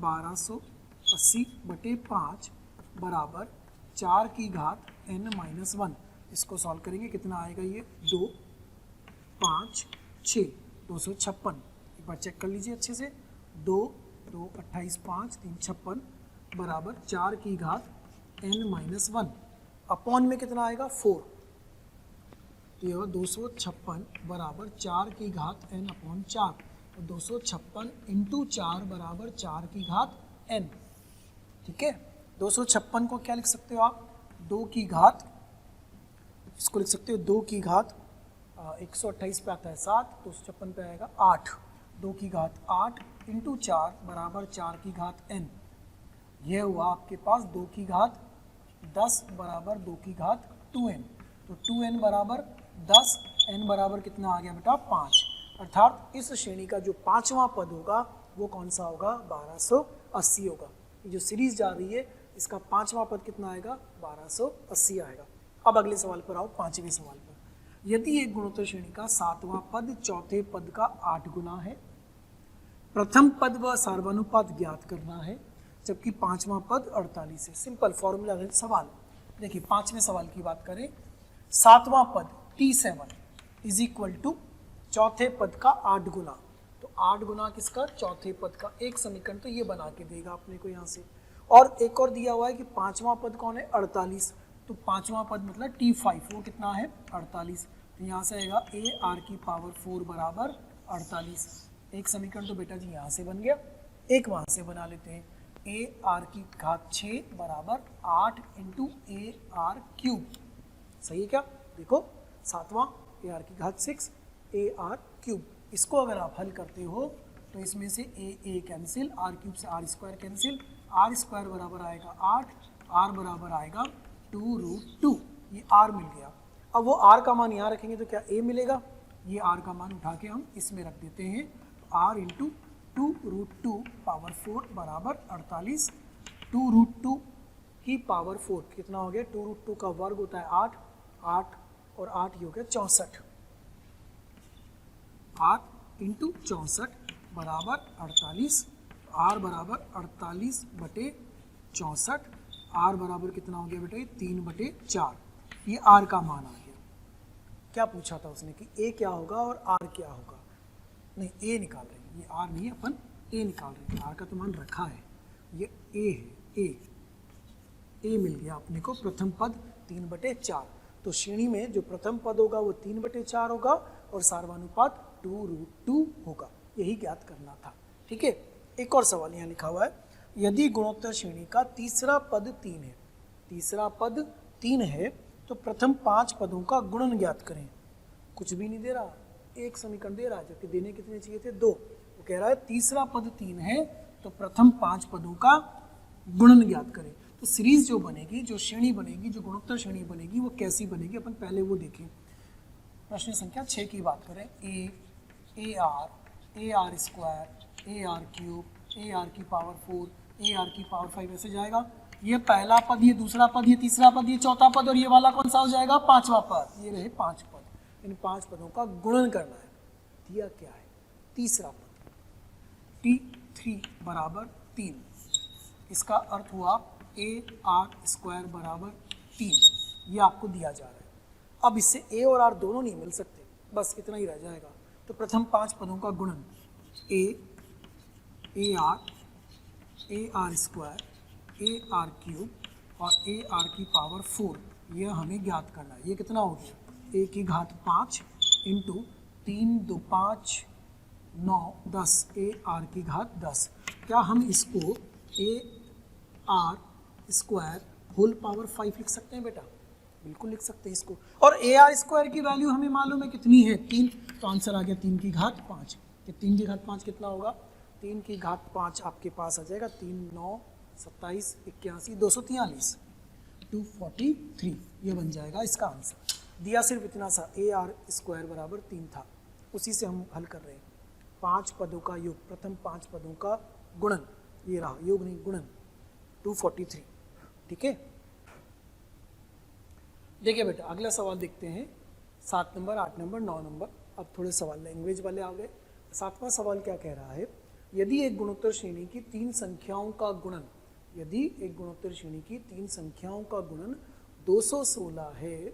1280/5 बराबर 4 की घात n-1, इसको सॉल्व करेंगे, कितना आएगा ये 2, 5, 6, 256। एक बार चेक कर लीजिए अच्छे से, 2, 2, 28, 5, 3, 56 बराबर 4 की घात n-1, अपॉन में कितना आएगा 4, तो ये 256 बराबर 4 की घात n/4, तो 256 इंटू 4 बराबर 4 की घात n। ठीक है, 256 को क्या लिख सकते हो आप 2 की घात, इसको लिख सकते हो 2 की घात 128 पे आता है 7, 256 पे आएगा 8, 2 की घात 8 इंटू 4 बराबर 4 की घात n। यह हुआ आपके पास 2 की घात 10 बराबर 2 की घात 2n, तो 2n बराबर 10, n बराबर कितना आ गया बेटा 5, अर्थात इस श्रेणी का जो 5वां पद होगा वो कौन सा होगा 1280 होगा। ये जो सीरीज जा रही है इसका 5वां पद कितना आएगा 1280 आएगा। अब अगले सवाल पर आओ, 5वें सवाल पर। यदि एक गुणोत्तर श्रेणी का 7वां पद चौथे पद का 8 गुना है, प्रथम पद व सार्वनुपात ज्ञात करना है, जबकि 5वां पद 48 है। सिंपल फॉर्मूला है सवाल। देखिए 5वें सवाल की बात करें, 7वां पद T7 इज इक्वल टू चौथे पद का 8 गुना, तो 8 गुना किसका चौथे पद का, एक समीकरण तो ये बना के देगा अपने को यहाँ से। और एक और दिया हुआ है कि 5वां पद कौन है 48, तो 5वां पद मतलब T5 वो कितना है 48, तो यहाँ से आएगा AR की पावर 4 बराबर 48। एक समीकरण तो बेटा जी यहाँ से बन गया, एक वहाँ से बना लेते हैं, AR की घात 6 बराबर 8 इंटू AR क्यूब। सही है क्या? देखो 7वां AR की घात 6 AR क्यूब, इसको अगर आप हल करते हो तो इसमें से A कैंसिल, R क्यूब से R square cancel, R square बराबर आएगा 8, R बराबर आएगा 2√2, ये R मिल गया। अब वो R का मान यहाँ रखेंगे तो क्या A मिलेगा, ये R का मान उठा के हम इसमें रख देते हैं, तो R इंटू 2√2 पावर 4 बराबर 48। 2√2 की पावर 4 कितना हो गया? 2√2 का वर्ग होता है 8, 8 और 8 ये हो गया 64। 8 इंटू 64 बराबर 48। आर बराबर 48 बटे 64। आर बराबर कितना हो गया बेटे? 3/4। ये आर का मान आ गया। क्या पूछा था उसने कि ए क्या होगा और आर क्या होगा? नहीं, ए निकाल रहे हैं, ये आर नहीं, अपन ए निकाल रहे हैं। आर का तो मान रखा है, ये ए है। ए मिल गया अपने को प्रथम पद 3/4। तो श्रेणी में जो प्रथम पद होगा वो 3/4 होगा और सार्वनुपात 2√2 होगा। यही ज्ञात करना था। ठीक है, एक और सवाल यहाँ लिखा हुआ है, यदि गुणोत्तर श्रेणी का तीसरा पद 3 है, तीसरा पद 3 है तो प्रथम 5 पदों का गुणन ज्ञात करें। कुछ भी नहीं दे रहा, एक समीकरण दे रहा है, जबकि देने कितने चाहिए थे? 2। वो कह रहा है तीसरा पद 3 है तो प्रथम 5 पदों का गुणन ज्ञात करें। तो सीरीज जो बनेगी, जो श्रेणी बनेगी, जो गुणोत्तर श्रेणी बनेगी वो कैसी बनेगी, अपन पहले वो देखें। प्रश्न संख्या 6 की बात करें। ए r square, A r cube, a are की पावर 4, ए आर की पावर 5 ऐसे जाएगा। ये पहला पद, ये दूसरा पद, ये तीसरा पद, ये चौथा पद और ये वाला कौन सा हो जाएगा? 5वां पद। ये रहे 5 पद। इन 5 पदों का गुणन करना है। दिया क्या है? तीसरा पद T3 बराबर 3। इसका अर्थ हुआ ए आर स्क्वायर बराबर 3। ये आपको दिया जा रहा है। अब इससे ए और आर दोनों नहीं मिल सकते, बस इतना ही रह जाएगा। तो प्रथम 5 पदों का गुणन ए आर स्क्वायर, ए आर क्यूब और ए आर की पावर 4, यह हमें ज्ञात करना है। ये कितना हो गया? ए की घात 5 इंटू 3 2 5 9 10, ए आर की घात 10। क्या हम इसको a r square whole power 5 लिख सकते हैं बेटा? बिल्कुल लिख सकते हैं इसको। और ए आर स्क्वायर की वैल्यू हमें मालूम है कितनी है? 3। तो आंसर आ गया 3 की घात 5। कि 3 की घात 5 कितना होगा? 3 की घात 5 आपके पास आ जाएगा 3 9 27 81 243 243। ये बन जाएगा इसका आंसर। दिया सिर्फ इतना सा, ए आर स्क्वायर बराबर 3 था, उसी से हम हल कर रहे हैं। 5 पदों का योग, प्रथम 5 पदों का गुणन, ये रहा, योग नहीं गुणन, 243। ठीक है, देखिए बेटा अगला सवाल देखते हैं। 7 नंबर, 8 नंबर, 9 नंबर। अब थोड़े सवाल लैंग्वेज वाले आ गए। 7वां सवाल क्या कह रहा है? यदि एक गुणोत्तर श्रेणी की 3 संख्याओं का गुणन, यदि एक गुणोत्तर श्रेणी की 3 संख्याओं का गुणन 216 है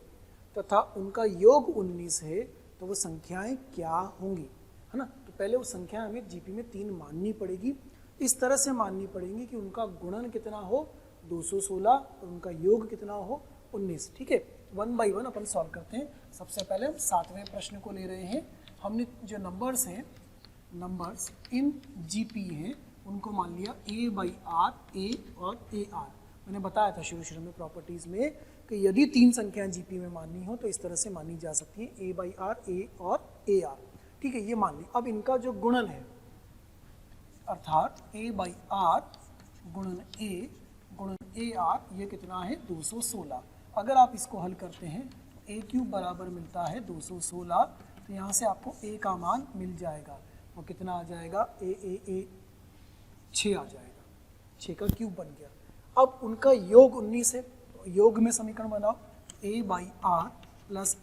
तथा उनका योग 19 है तो वो संख्याएं क्या होंगी? है ना। तो पहले वो संख्या हमें जीपी में 3 माननी पड़ेगी। इस तरह से माननी पड़ेगी कि उनका गुणन कितना हो 216 और उनका योग कितना हो 19। ठीक है, 1 बाई 1 अपन सॉल्व करते हैं। सबसे पहले हम 7वें प्रश्न को ले रहे हैं। हमने जो नंबर्स हैं, नंबर्स इन जीपी हैं, उनको मान लिया ए बाई आर, ए और ए आर। मैंने बताया था शुरू में प्रॉपर्टीज़ में कि यदि 3 संख्याएं जीपी में माननी हो तो इस तरह से मानी जा सकती है, ए बाई आर, ए और ए आर। ठीक है, ये मान ली। अब इनका जो गुणन है, अर्थात ए बाई आर गुणन ए आर, ये कितना है 216। अगर आप इसको हल करते हैं तो ए क्यूब बराबर मिलता है 216। तो यहाँ से आपको ए का मान मिल जाएगा, वो कितना आ जाएगा? ए 6 आ जाएगा। 6 का क्यूब बन गया। अब उनका योग 19 है, तो योग में समीकरण बनाओ, a by r plus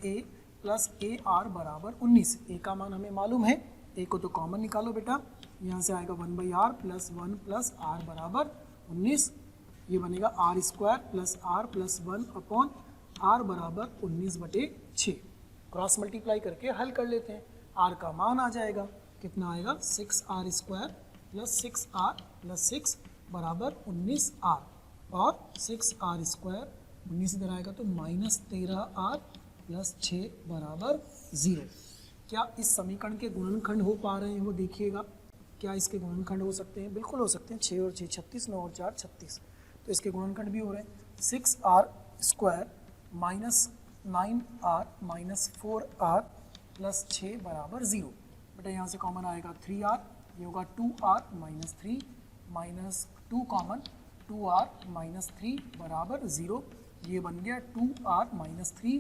a r बराबर 19। ए का मान हमें मालूम है, ए को तो कॉमन निकालो बेटा, यहाँ से आएगा 1 by r plus 1 plus r बराबर 19। ये बनेगा r square plus r plus 1 upon r बराबर 19/6। क्रॉस मल्टीप्लाई करके हल कर लेते हैं। आर का मान आ जाएगा, कितना आएगा? 6r square plus 6r plus 6 बराबर 19r, और 6r स्क्वायर 19 इधर आएगा तो -13r प्लस 6 बराबर 0। क्या इस समीकरण के गुणनखंड हो पा रहे हैं? वो देखिएगा, क्या इसके गुणनखंड हो सकते हैं? बिल्कुल हो सकते हैं। 6 और 6 36, 9 और 4 36, तो इसके गुणनखंड भी हो रहे हैं। 6r square minus 9r minus 4r plus 6 बराबर 0। बेटा यहाँ से कॉमन आएगा 3r, ये होगा 2r minus 3 minus 2 common, 2r minus 3 बराबर 0। ये बन गया 2r माइनस 3,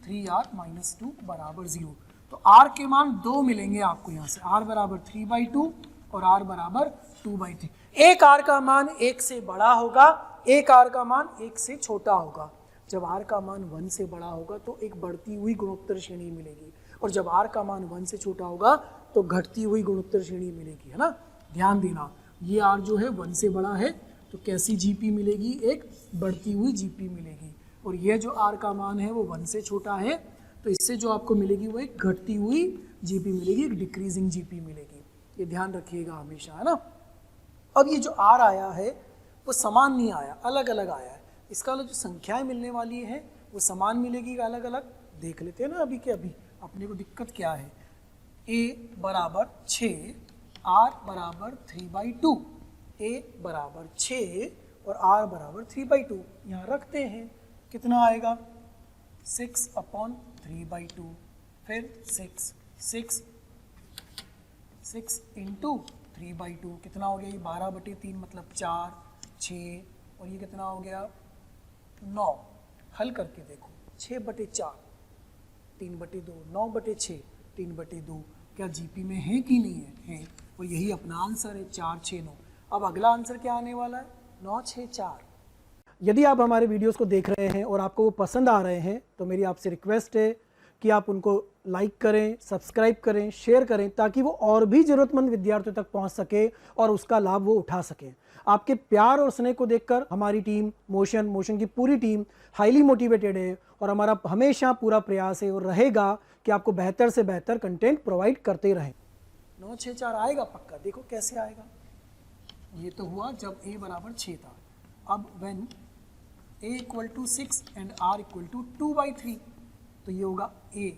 3r माइनस 2 बराबर 0। तो r के मान 2 मिलेंगे आपको यहाँ से, r बराबर 3/2 और r बराबर 2/3। एक r का मान 1 से बड़ा होगा, एक r का मान 1 से छोटा होगा। जब r का मान 1 से बड़ा होगा तो एक बढ़ती हुई गुणोत्तर श्रेणी मिलेगी, और जब r का मान 1 से छोटा होगा तो घटती हुई गुणोत्तर श्रेणी मिलेगी, है ना। ध्यान देना, ये r जो है 1 से बड़ा है तो कैसी जीपी मिलेगी, एक बढ़ती हुई जीपी मिलेगी, और ये जो r का मान है वो 1 से छोटा है तो इससे जो आपको मिलेगी वो एक घटती हुई जीपी मिलेगी, एक डिक्रीजिंग जीपी मिलेगी। ये ध्यान रखिएगा हमेशा, है ना। अब ये जो r आया है वो समान नहीं आया, अलग अलग आया है। इसका जो संख्याएं मिलने वाली है वो समान मिलेगी अलग अलग, देख लेते हैं ना अभी के अभी। अपने को दिक्कत क्या है, a बराबर 6, r बराबर 3/2, a बराबर 6 और r बराबर 3/2। यहाँ रखते हैं, कितना आएगा 6/3/2, फिर 6 इंटू 3/2 कितना हो गया, ये 12/3 मतलब 4, 6 और ये कितना हो गया 9। हल करके देखो, 6/4, 3/2, 9/6, 3/2, क्या जीपी में है कि नहीं है, है। और यही अपना आंसर है 4, 6, 9। अब अगला आंसर क्या आने वाला है, 9, 6, 4। यदि आप हमारे वीडियोस को देख रहे हैं और आपको वो पसंद आ रहे हैं तो मेरी आपसे रिक्वेस्ट है कि आप उनको लाइक करें, सब्सक्राइब करें, शेयर करें, ताकि वो और भी ज़रूरतमंद विद्यार्थियों तक पहुंच सके और उसका लाभ वो उठा सकें। आपके प्यार और स्नेह को देखकर हमारी टीम मोशन की पूरी टीम हाईली मोटिवेटेड है, और हमारा हमेशा पूरा प्रयास है और रहेगा कि आपको बेहतर से बेहतर कंटेंट प्रोवाइड करते रहें। 9, 6, 4 आएगा पक्का, देखो कैसे आएगा। ये तो हुआ जब a बराबर 6 था। अब व्हेन a = 6 एंड r = 2/3, तो ये होगा a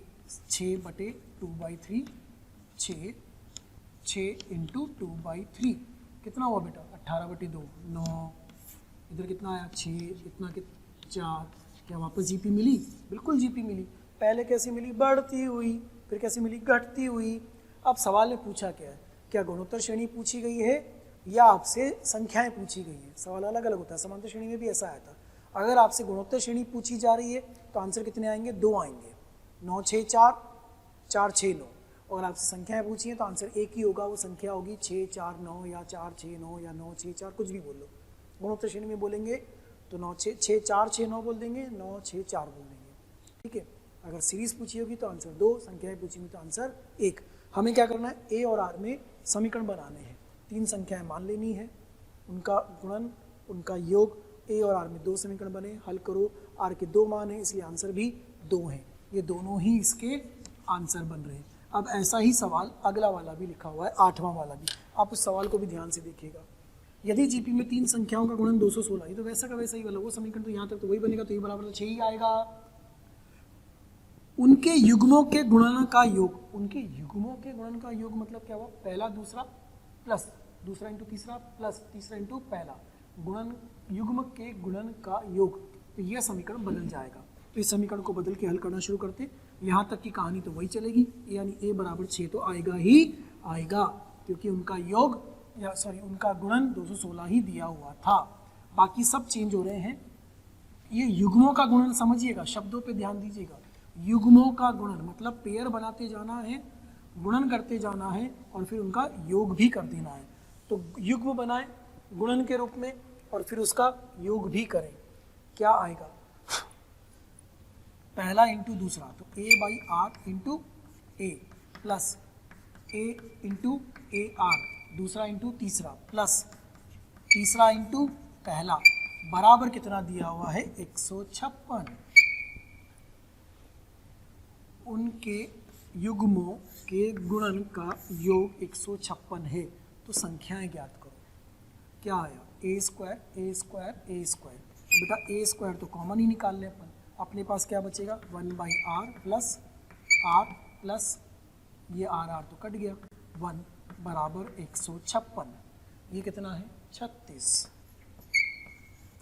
6/2/3, 6 इंटू 2/3 कितना हुआ बेटा 18/2, 9। इधर कितना आया 6, इतना 4। क्या वापस जीपी मिली, बिल्कुल जीपी मिली। पहले कैसी मिली, बढ़ती हुई, फिर कैसी मिली, घटती हुई। अब सवाल ने पूछा क्या है, क्या गुणोत्तर श्रेणी पूछी गई है या आपसे संख्याएं पूछी गई है। सवाल अलग अलग होता है, समांतर श्रेणी में भी ऐसा आया था। अगर आपसे गुणोत्तर श्रेणी पूछी जा रही है तो आंसर कितने आएंगे, 2 आएंगे, 9, 6, 4, 4, 6, 9। और आपसे संख्याएं पूछी हैं तो आंसर एक ही होगा, वो संख्या होगी 6, 4, 9 या 4, 6, 9 या 9, 6, 4, कुछ भी बोल लो। गुणोत्तर श्रेणी में बोलेंगे तो 9, 6, 4, 6, 9 बोल देंगे, 9, 6, 4 बोल देंगे, ठीक है। अगर सीरीज पूछी होगी तो आंसर 2, संख्याएं पूछी होगी तो आंसर 1। हमें क्या करना है, ए और आर में समीकरण बनाने हैं। 3 संख्याएं मान लेनी है, उनका गुणन, उनका योग। ए और आर में 2 समीकरण बने, हल करो। आर के 2 मान हैं इसलिए आंसर भी 2 हैं। ये दोनों ही इसके आंसर बन रहे हैं। अब ऐसा ही सवाल अगला वाला भी लिखा हुआ है, 8वां वाला भी। आप उस सवाल को भी ध्यान से देखिएगा। यदि जीपी में 3 संख्याओं का गुणन 216, ये तो वैसा का वैसा ही वाला, वो समीकरण तो यहाँ तक तो वही बनेगा, तो ये बराबर 6 ही आएगा। उनके युग्मों के गुणन का योग, उनके युग्मों के गुणन का योग मतलब क्या हुआ, पहला दूसरा प्लस दूसरा इंटू तीसरा प्लस तीसरा इंटू पहला, गुणन युग्म के गुणन का योग। तो यह समीकरण बदल जाएगा। तो इस समीकरण को बदल के हल करना शुरू करते। यहाँ तक की कहानी तो वही चलेगी, यानी a बराबर 6 तो आएगा ही आएगा, क्योंकि उनका योग या सॉरी उनका गुणन 216 ही दिया हुआ था। बाकी सब चेंज हो रहे हैं। ये युग्मों का गुणन समझिएगा, शब्दों पे ध्यान दीजिएगा। युग्मों का गुणन मतलब पेयर बनाते जाना है, गुणन करते जाना है और फिर उनका योग भी कर देना है। तो युग्म बनाएं गुणन के रूप में और फिर उसका योग भी करें। क्या आएगा, पहला इंटू दूसरा, तो a/r into A plus a into AR, दूसरा इंटू तीसरा प्लस तीसरा इंटू पहला, बराबर कितना दिया हुआ है 156। उनके युग्मों के गुणन का योग 156 है। तो संख्याएं ज्ञात करो। क्या आया, a square a square a square. बेटा a स्क्वायर तो कॉमन ही निकाल ले अपन, अपने पास क्या बचेगा 1/r प्लस ये r तो कट गया, 1 बराबर 156। ये कितना है 36।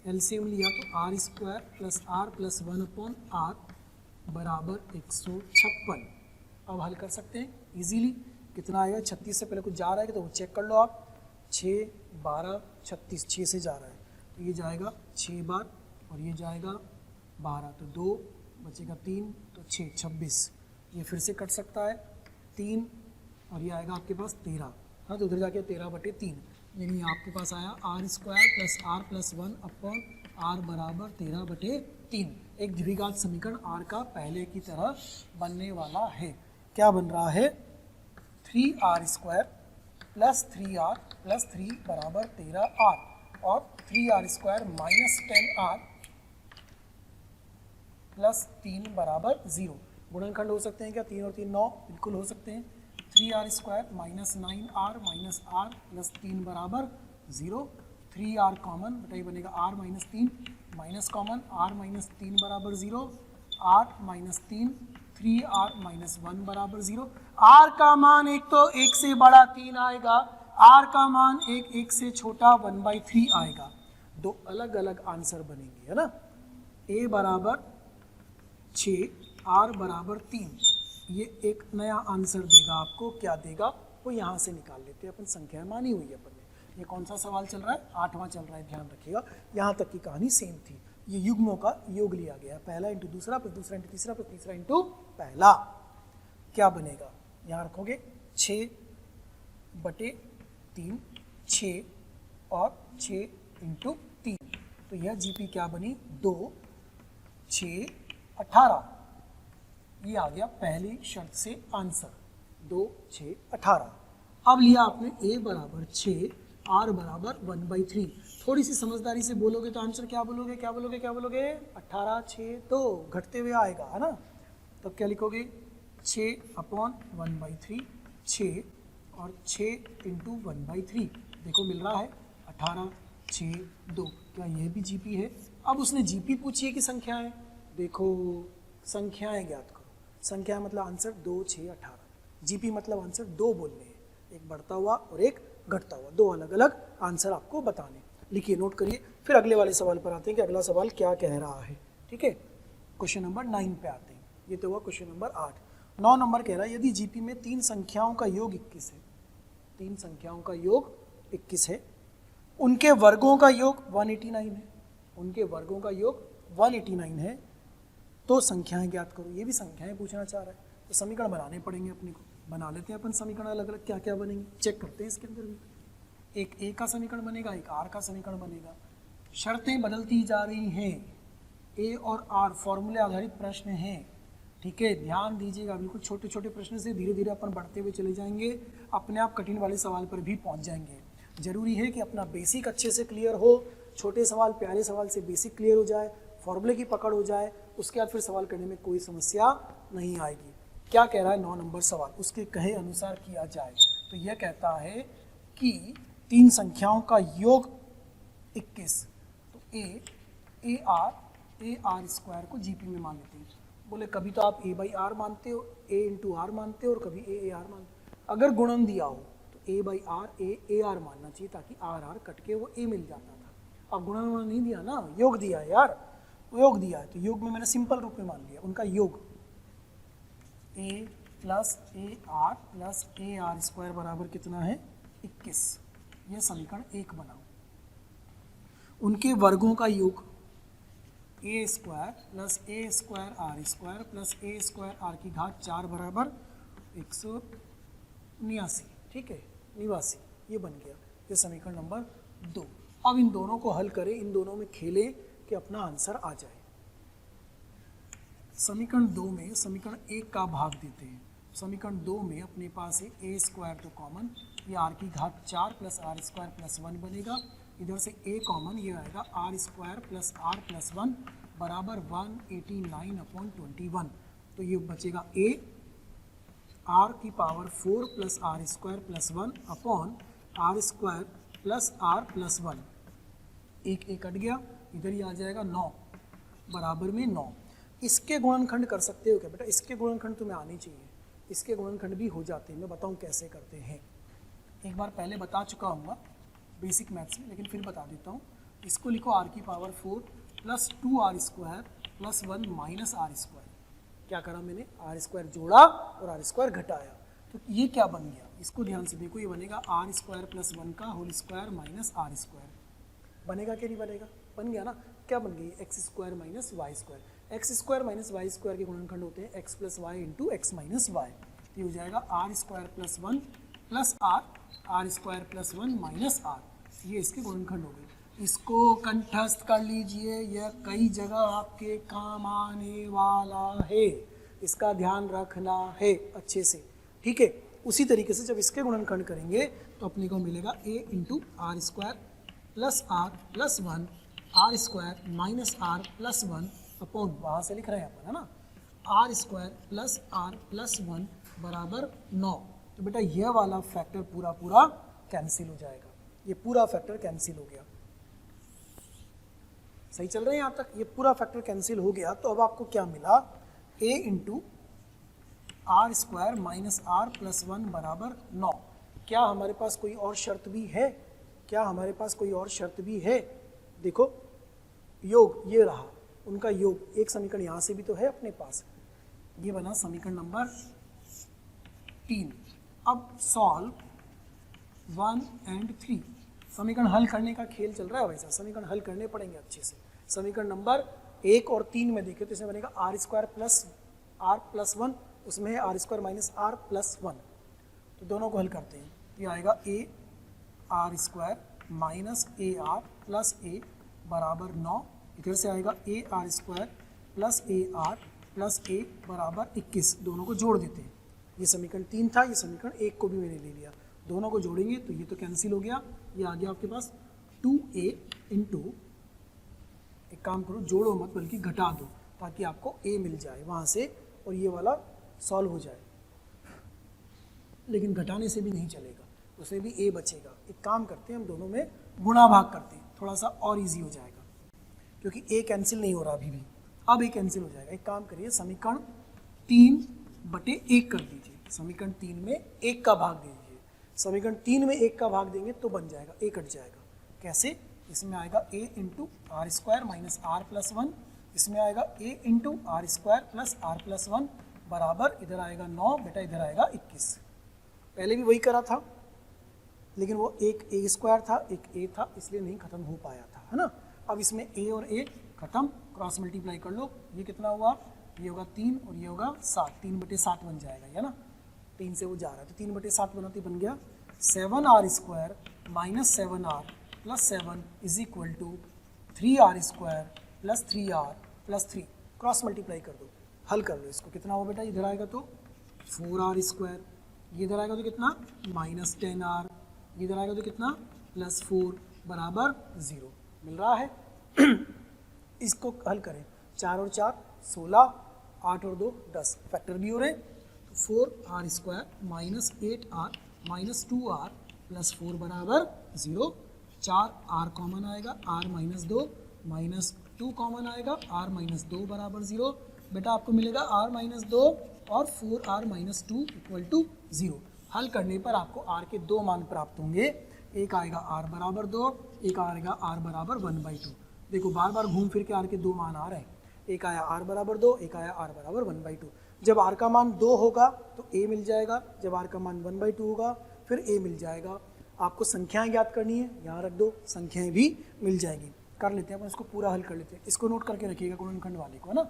एलसीएम लिया तो r square plus r plus 1/r बराबर 156। अब हल कर सकते हैं इजीली। कितना आएगा, 36 से पहले कुछ जा रहा है तो वो चेक कर लो आप। 6, 12, 36, 6 से जा रहा है तो ये जाएगा 6 बार और ये जाएगा 12, तो 2 बचेगा 3, तो 6, 26। ये फिर से कट सकता है 3 और ये आएगा आपके पास 13। हाँ, तो उधर जाके 13/3, यानी आपके पास आया r² plus r plus 1 upon r बराबर 13/3। एक द्विघात समीकरण r का पहले की तरह बनने वाला है। क्या बन रहा है? 3r² प्लस 3r प्लस 3 बराबर 13r और 3r² माइनस 10r प्लस 3 बराबर 0। गुणनखंड हो सकते हैं क्या? 3 और 3 9, बिल्कुल हो सकते हैं। 3r² minus 9r minus r plus 3 बराबर 0। 3r कॉमन, बताइए बनेगा r minus 3 minus common, r minus 3 बराबर 0, r माइनस 3, 3r माइनस 1 बराबर 0। r का मान एक तो 1 से बड़ा 3 आएगा, r का मान 1 से छोटा 1/3 आएगा। दो अलग अलग आंसर बनेंगे, है ना। a बराबर 6, r बराबर 3, ये एक नया आंसर देगा आपको। क्या देगा वो यहाँ से निकाल लेते हैं अपन। संख्या मानी हुई है अपन ने। ये कौन सा सवाल चल रहा है? 8वां चल रहा है, ध्यान रखिएगा। यहाँ तक की कहानी सेम थी। ये युग्मों का योग लिया गया, पहला इंटू दूसरा प्लस दूसरा इंटू तीसरा प्लस तीसरा इंटू पहला। क्या बनेगा? यहाँ रखोगे 6/3, 6 और 6 इंटू 3, तो यह जीपी क्या बनी? 2, 6, 18। ये आ गया पहली शर्त से आंसर, 2, 6, 18। अब लिया आपने a बराबर 6, r बराबर 1/3। थोड़ी सी समझदारी से बोलोगे तो आंसर क्या बोलोगे? क्या बोलोगे? क्या बोलोगे? 18, 6 2 घटते हुए आएगा, है ना। तब क्या लिखोगे? 6/1/3, 6 और 6 इंटू 1/3। देखो मिल रहा है 18, 6, 2। क्या यह भी जीपी है? अब उसने जीपी पूछी है कि संख्या है। देखो संख्याएं ज्ञात करो। संख्या मतलब आंसर 2, 6, 18। जीपी मतलब आंसर 2 बोलने हैं, एक बढ़ता हुआ और एक घटता हुआ, दो अलग अलग आंसर आपको बताने। लिखिए, नोट करिए, फिर अगले वाले सवाल पर आते हैं कि अगला सवाल क्या कह रहा है। ठीक है, क्वेश्चन नंबर 9 पे आते हैं। ये तो हुआ क्वेश्चन नंबर 8। 9 नंबर कह रहा है यदि जीपी में 3 संख्याओं का योग 21 है, 3 संख्याओं का योग 21 है, उनके वर्गों का योग 189 है, उनके वर्गों का योग 189 है, तो संख्याएं ज्ञात करो। ये भी संख्याएं पूछना चाह रहा है, तो समीकरण बनाने पड़ेंगे अपने को। बना लेते हैं अपन समीकरण अलग अलग, क्या क्या बनेंगे चेक करते हैं। इसके अंदर भी एक ए का समीकरण बनेगा, एक आर का समीकरण बनेगा। शर्तें बदलती जा रही हैं, ए और आर फॉर्मूले आधारित प्रश्न हैं। ठीक है, ध्यान दीजिएगा, बिल्कुल छोटे छोटे प्रश्न से धीरे धीरे अपन बढ़ते हुए चले जाएंगे, अपने आप कठिन वाले सवाल पर भी पहुंच जाएंगे। जरूरी है कि अपना बेसिक अच्छे से क्लियर हो, छोटे सवाल प्यारे सवाल से बेसिक क्लियर हो जाए, फॉर्मूले की पकड़ हो जाए, उसके बाद फिर सवाल करने में कोई समस्या नहीं आएगी। क्या कह रहा है 9 नंबर सवाल, उसके कहे अनुसार किया जाए तो यह कहता है कि 3 संख्याओं का योग 21, तो ए आर स्क्वायर को जीपी में मान लेते हैं। बोले कभी तो आप a/r मानते हो, a इंटू आर मानते हो, और कभी a आर मानते हो। अगर गुणन दिया हो तो a/r a आर मानना चाहिए, ताकि r कट के वो a मिल जाता था। अब गुणन नहीं दिया ना, योग दिया है यार, योग दिया है, तो योग में मैंने सिंपल रूप में मान लिया उनका योग। a plus AR plus AR square बराबर कितना है? 21। यह समीकरण 1 बना। उनके वर्गों का योग a square plus a square r square plus a square r की घात 4 बराबर 189। ठीक है, 89, ये बन गया। ये समीकरण नंबर 2। अब इन दोनों को हल करें, इन दोनों में खेलें कि अपना आंसर आ जाए। समीकरण 2 में समीकरण 1 का भाग देते हैं। समीकरण 2 में अपने पास है a स्क्वायर तो कॉमन, ये r की घात 4 प्लस आर स्क्वायर प्लस 1 बनेगा। इधर से a कॉमन, ये आएगा r square plus r plus 1 बराबर 189/21। तो ये बचेगा a r की power 4 plus r square plus 1 upon r square plus r plus 1। एक कट गया, इधर ही आ जाएगा 9 बराबर में 9। इसके गुणनखंड कर सकते हो क्या बेटा? इसके गुणनखंड तुम्हें आनी चाहिए, इसके गुणनखंड भी हो जाते हैं। मैं बताऊं कैसे करते हैं, एक बार पहले बता चुका हूँ बेसिक मैथ्स में, लेकिन फिर बता देता हूँ। इसको लिखो r की power 4 plus 2r square plus 1 minus r square. क्या करा मैंने? आर स्क्वायर जोड़ा और आर स्क्वायर घटाया, तो ये क्या बन गया? इसको ध्यान से देखो, ये बनेगा आर स्क्वायर प्लस 1 का whole square minus r square. बनेगा कि नहीं बनेगा? बन गया ना। क्या बन गई? X square minus y square. X square minus y square के गुणनखंड होते हैं x plus y into x minus y. ये हो जाएगा r square plus 1 plus r, r square plus 1 minus r, ये इसके गुणनखंड हो गए। इसको कंठस्थ कर लीजिए, यह कई जगह आपके काम आने वाला है, इसका ध्यान रखना है अच्छे से, ठीक है। उसी तरीके से जब इसके गुणनखंड करेंगे तो अपने को मिलेगा a into r square plus r plus 1 r square minus r plus 1 upon, वहाँ से लिख रहे हैं अपन, है ना, r square plus r plus 1 बराबर 9। तो बेटा यह वाला फैक्टर पूरा पूरा कैंसिल हो जाएगा, ये पूरा फैक्टर कैंसिल हो गया। सही चल रहे हैं यहाँ तक? ये पूरा फैक्टर कैंसिल हो गया। तो अब आपको क्या मिला, a into r square minus r plus 1 बराबर 9। क्या हमारे पास कोई और शर्त भी है? क्या हमारे पास कोई और शर्त भी है? देखो योग ये रहा, उनका योग, एक समीकरण यहाँ से भी तो है अपने पास, ये बना समीकरण नंबर 3। अब सॉल्व 1 and 3, समीकरण हल करने का खेल चल रहा है वैसा, समीकरण हल करने पड़ेंगे अच्छे से। समीकरण नंबर 1 और 3 में देखें तो इसमें बनेगा r square plus r plus 1, उसमें है r square minus r plus 1। तो दोनों को हल करते हैं, ये आएगा a r square minus a r plus a बराबर 9, इधर से आएगा a r square plus a r plus a बराबर 21। दोनों को जोड़ देते हैं, ये समीकरण 3 था, ये समीकरण 1 को भी मैंने ले लिया, दोनों को जोड़ेंगे तो ये तो कैंसिल हो गया, ये आ गया आपके पास 2a इंटू, एक काम करो जोड़ो मत बल्कि घटा दो ताकि आपको a मिल जाए वहाँ से और ये वाला सॉल्व हो जाए। लेकिन घटाने से भी नहीं चलेगा, उसमें भी a बचेगा। एक काम करते हैं, हम दोनों में गुणा भाग करते हैं, थोड़ा सा और इजी हो जाएगा, क्योंकि a कैंसिल नहीं हो रहा अभी भी, अब a कैंसिल हो जाएगा। एक काम करिए, समीकरण 3/1 कर दीजिए, समीकरण 3 में 1 का भाग दे दीजिए। समीकरण 3 में 1 का भाग देंगे तो बन जाएगा, a कट जाएगा। कैसे? इसमें आएगा a into r square minus r plus 1, इसमें आएगा a into r square plus r plus 1 बराबर, इधर आएगा 9, बेटा इधर आएगा 21। पहले भी वही करा था, लेकिन वो एक a स्क्वायर था, एक a था, इसलिए नहीं खत्म हो पाया था, है ना। अब इसमें a और a खत्म, क्रॉस मल्टीप्लाई कर लो, ये कितना हुआ, ये होगा 3 और ये होगा 7, 3/7 बन जाएगा, है ना, 3 से वो जा रहा है तो 3/7 बनाते बन गया 7r square minus 7r plus 7 is equal to 3r square plus 3r plus 3। Cross multiply कर दो, हल कर लो इसको, कितना हुआ बेटा, इधर आएगा तो 4r स्क्वायर, ये इधर आएगा तो कितना माइनस 10r, ये इधर आएगा तो कितना प्लस 4 बराबर 0 मिल रहा है। इसको हल करें, 4 और 4 16, 8 और 2 10, फैक्टर भी हो रहे, तो 4r square minus 8r minus 2r plus 4 बराबर 0। 4r कॉमन आएगा, r माइनस 2 माइनस 2 कॉमन आएगा, r माइनस 2 बराबर 0। बेटा आपको मिलेगा r माइनस 2 और 4r माइनस 2 इक्वल टू 0। हल करने पर आपको r के 2 मान प्राप्त होंगे, एक आएगा r बराबर 2, एक आएगा r बराबर 1/2। देखो बार बार घूम फिर के r के 2 मान आ रहे हैं, एक आया r बराबर 2, एक आया r बराबर 1/2। जब r का मान 2 होगा तो a मिल जाएगा, जब r का मान 1/2 होगा फिर a मिल जाएगा। आपको संख्याएं ज्ञात करनी है, यहाँ रख दो, संख्याएं भी मिल जाएगी। कर लेते हैं अपन इसको, पूरा हल कर लेते हैं, इसको नोट करके रखिएगा गुणनखंड वाले को, है ना,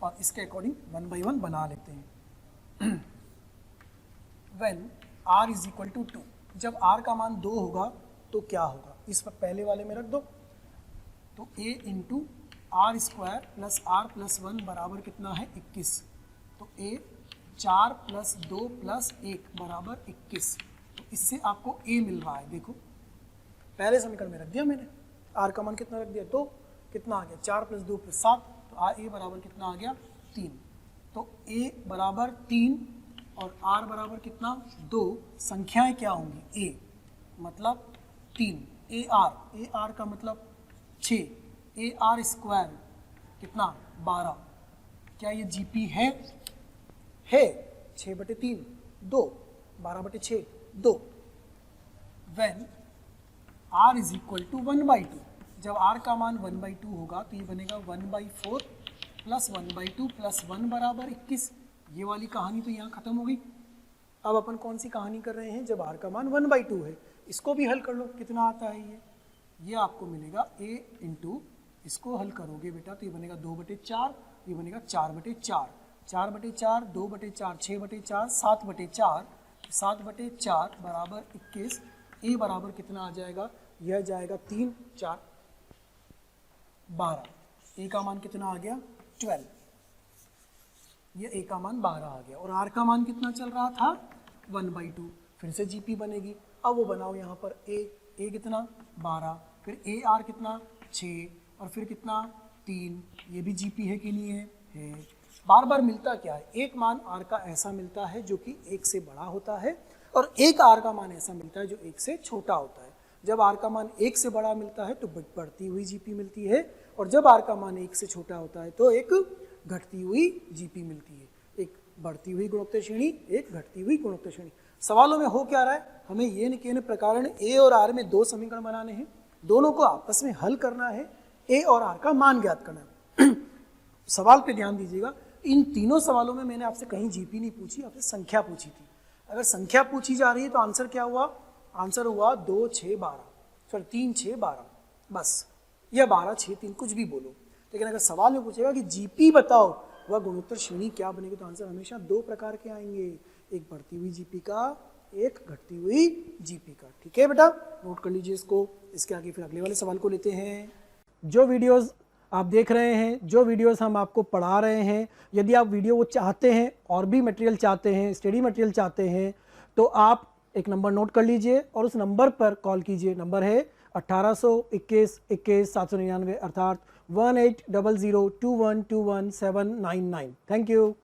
और इसके अकॉर्डिंग 1 by 1 बना लेते हैं। When r is equal to 2, जब r का मान 2 होगा तो क्या होगा, इस पर पहले वाले में रख दो, तो a into r square plus r plus 1 बराबर कितना है 21, तो a 4 प्लस 2 प्लस 1 बराबर 21। तो इससे आपको a मिल रहा है, देखो पहले समीकरण में रख दिया मैंने, r का मान कितना रख दिया 2, कितना आ गया 4 प्लस 2 प्लस 7, तो a बराबर कितना आ गया 3। तो a बराबर 3 और r बराबर कितना 2, संख्याएं क्या होंगी, a मतलब 3, ar का मतलब 6, ar स्क्वायर कितना 12। क्या ये जीपी है 6/3 2, 12/6 2। When r is equal to 1/2, जब r का मान 1/2 होगा तो ये बनेगा 1/4 प्लस 1/2 प्लस 1 बराबर 21। ये वाली कहानी तो यहाँ खत्म हो गई। अब अपन कौन सी कहानी कर रहे हैं, जब r का मान 1/2 है, इसको भी हल कर लो, कितना आता है ये आपको मिलेगा a इंटू, इसको हल करोगे बेटा तो ये बनेगा 2/4, ये बनेगा 4/4, 4/4 2/4 6/4 7/4, 7/4 बराबर 21। ए बराबर कितना आ जाएगा, यह जाएगा 3 4 12। ए का मान कितना आ गया 12, ये ए का मान 12 आ गया। और आर का मान कितना चल रहा था 1/2। फिर से जीपी बनेगी। अब वो बनाओ यहाँ पर ए कितना 12, फिर ए आर कितना 6 और फिर कितना 3। ये भी जीपी है कि नहीं है। बार बार मिलता क्या है, एक मान आर का ऐसा मिलता है जो कि 1 से बड़ा होता है और एक आर का मान ऐसा मिलता है जो 1 से छोटा होता है। जब आर का मान 1 से बड़ा मिलता है तो बढ़ती हुई जीपी मिलती है, और जब आर का मान 1 से छोटा होता है तो एक घटती हुई जीपी मिलती है। एक बढ़ती हुई गुणोत्तर श्रेणी, एक घटती हुई गुणोत्तर श्रेणी। सवालों में हो क्या रहा है, हमें येन केन प्रकारेण ए और आर में 2 समीकरण बनाने हैं, दोनों को आपस में हल करना है, ए और आर का मान ज्ञात करना है। सवाल पे ध्यान दीजिएगा, इन तीनों सवालों में मैंने आपसे कहीं जीपी नहीं पूछी, आपसे संख्या पूछी थी। अगर संख्या पूछी जा रही है तो आंसर क्या हुआ, आंसर हुआ 2 6 12, सॉरी 3 6 12 बस, या 12 6 3 कुछ भी बोलो। लेकिन अगर सवाल में पूछेगा कि जीपी बताओ वह गुणोत्तर श्रेणी क्या बनेगी, तो आंसर हमेशा 2 प्रकार के आएंगे, एक बढ़ती हुई जीपी का, एक घटती हुई जीपी का। ठीक है बेटा, नोट कर लीजिए इसको। इसके आगे फिर अगले वाले सवाल को लेते हैं। जो वीडियोस आप देख रहे हैं, जो वीडियोस हम आपको पढ़ा रहे हैं, यदि आप वीडियो वो चाहते हैं और भी मटेरियल चाहते हैं, स्टडी मटेरियल चाहते हैं, तो आप एक नंबर नोट कर लीजिए और उस नंबर पर कॉल कीजिए। नंबर है 1821 21 799, अर्थात 1800 21 799। Thank you.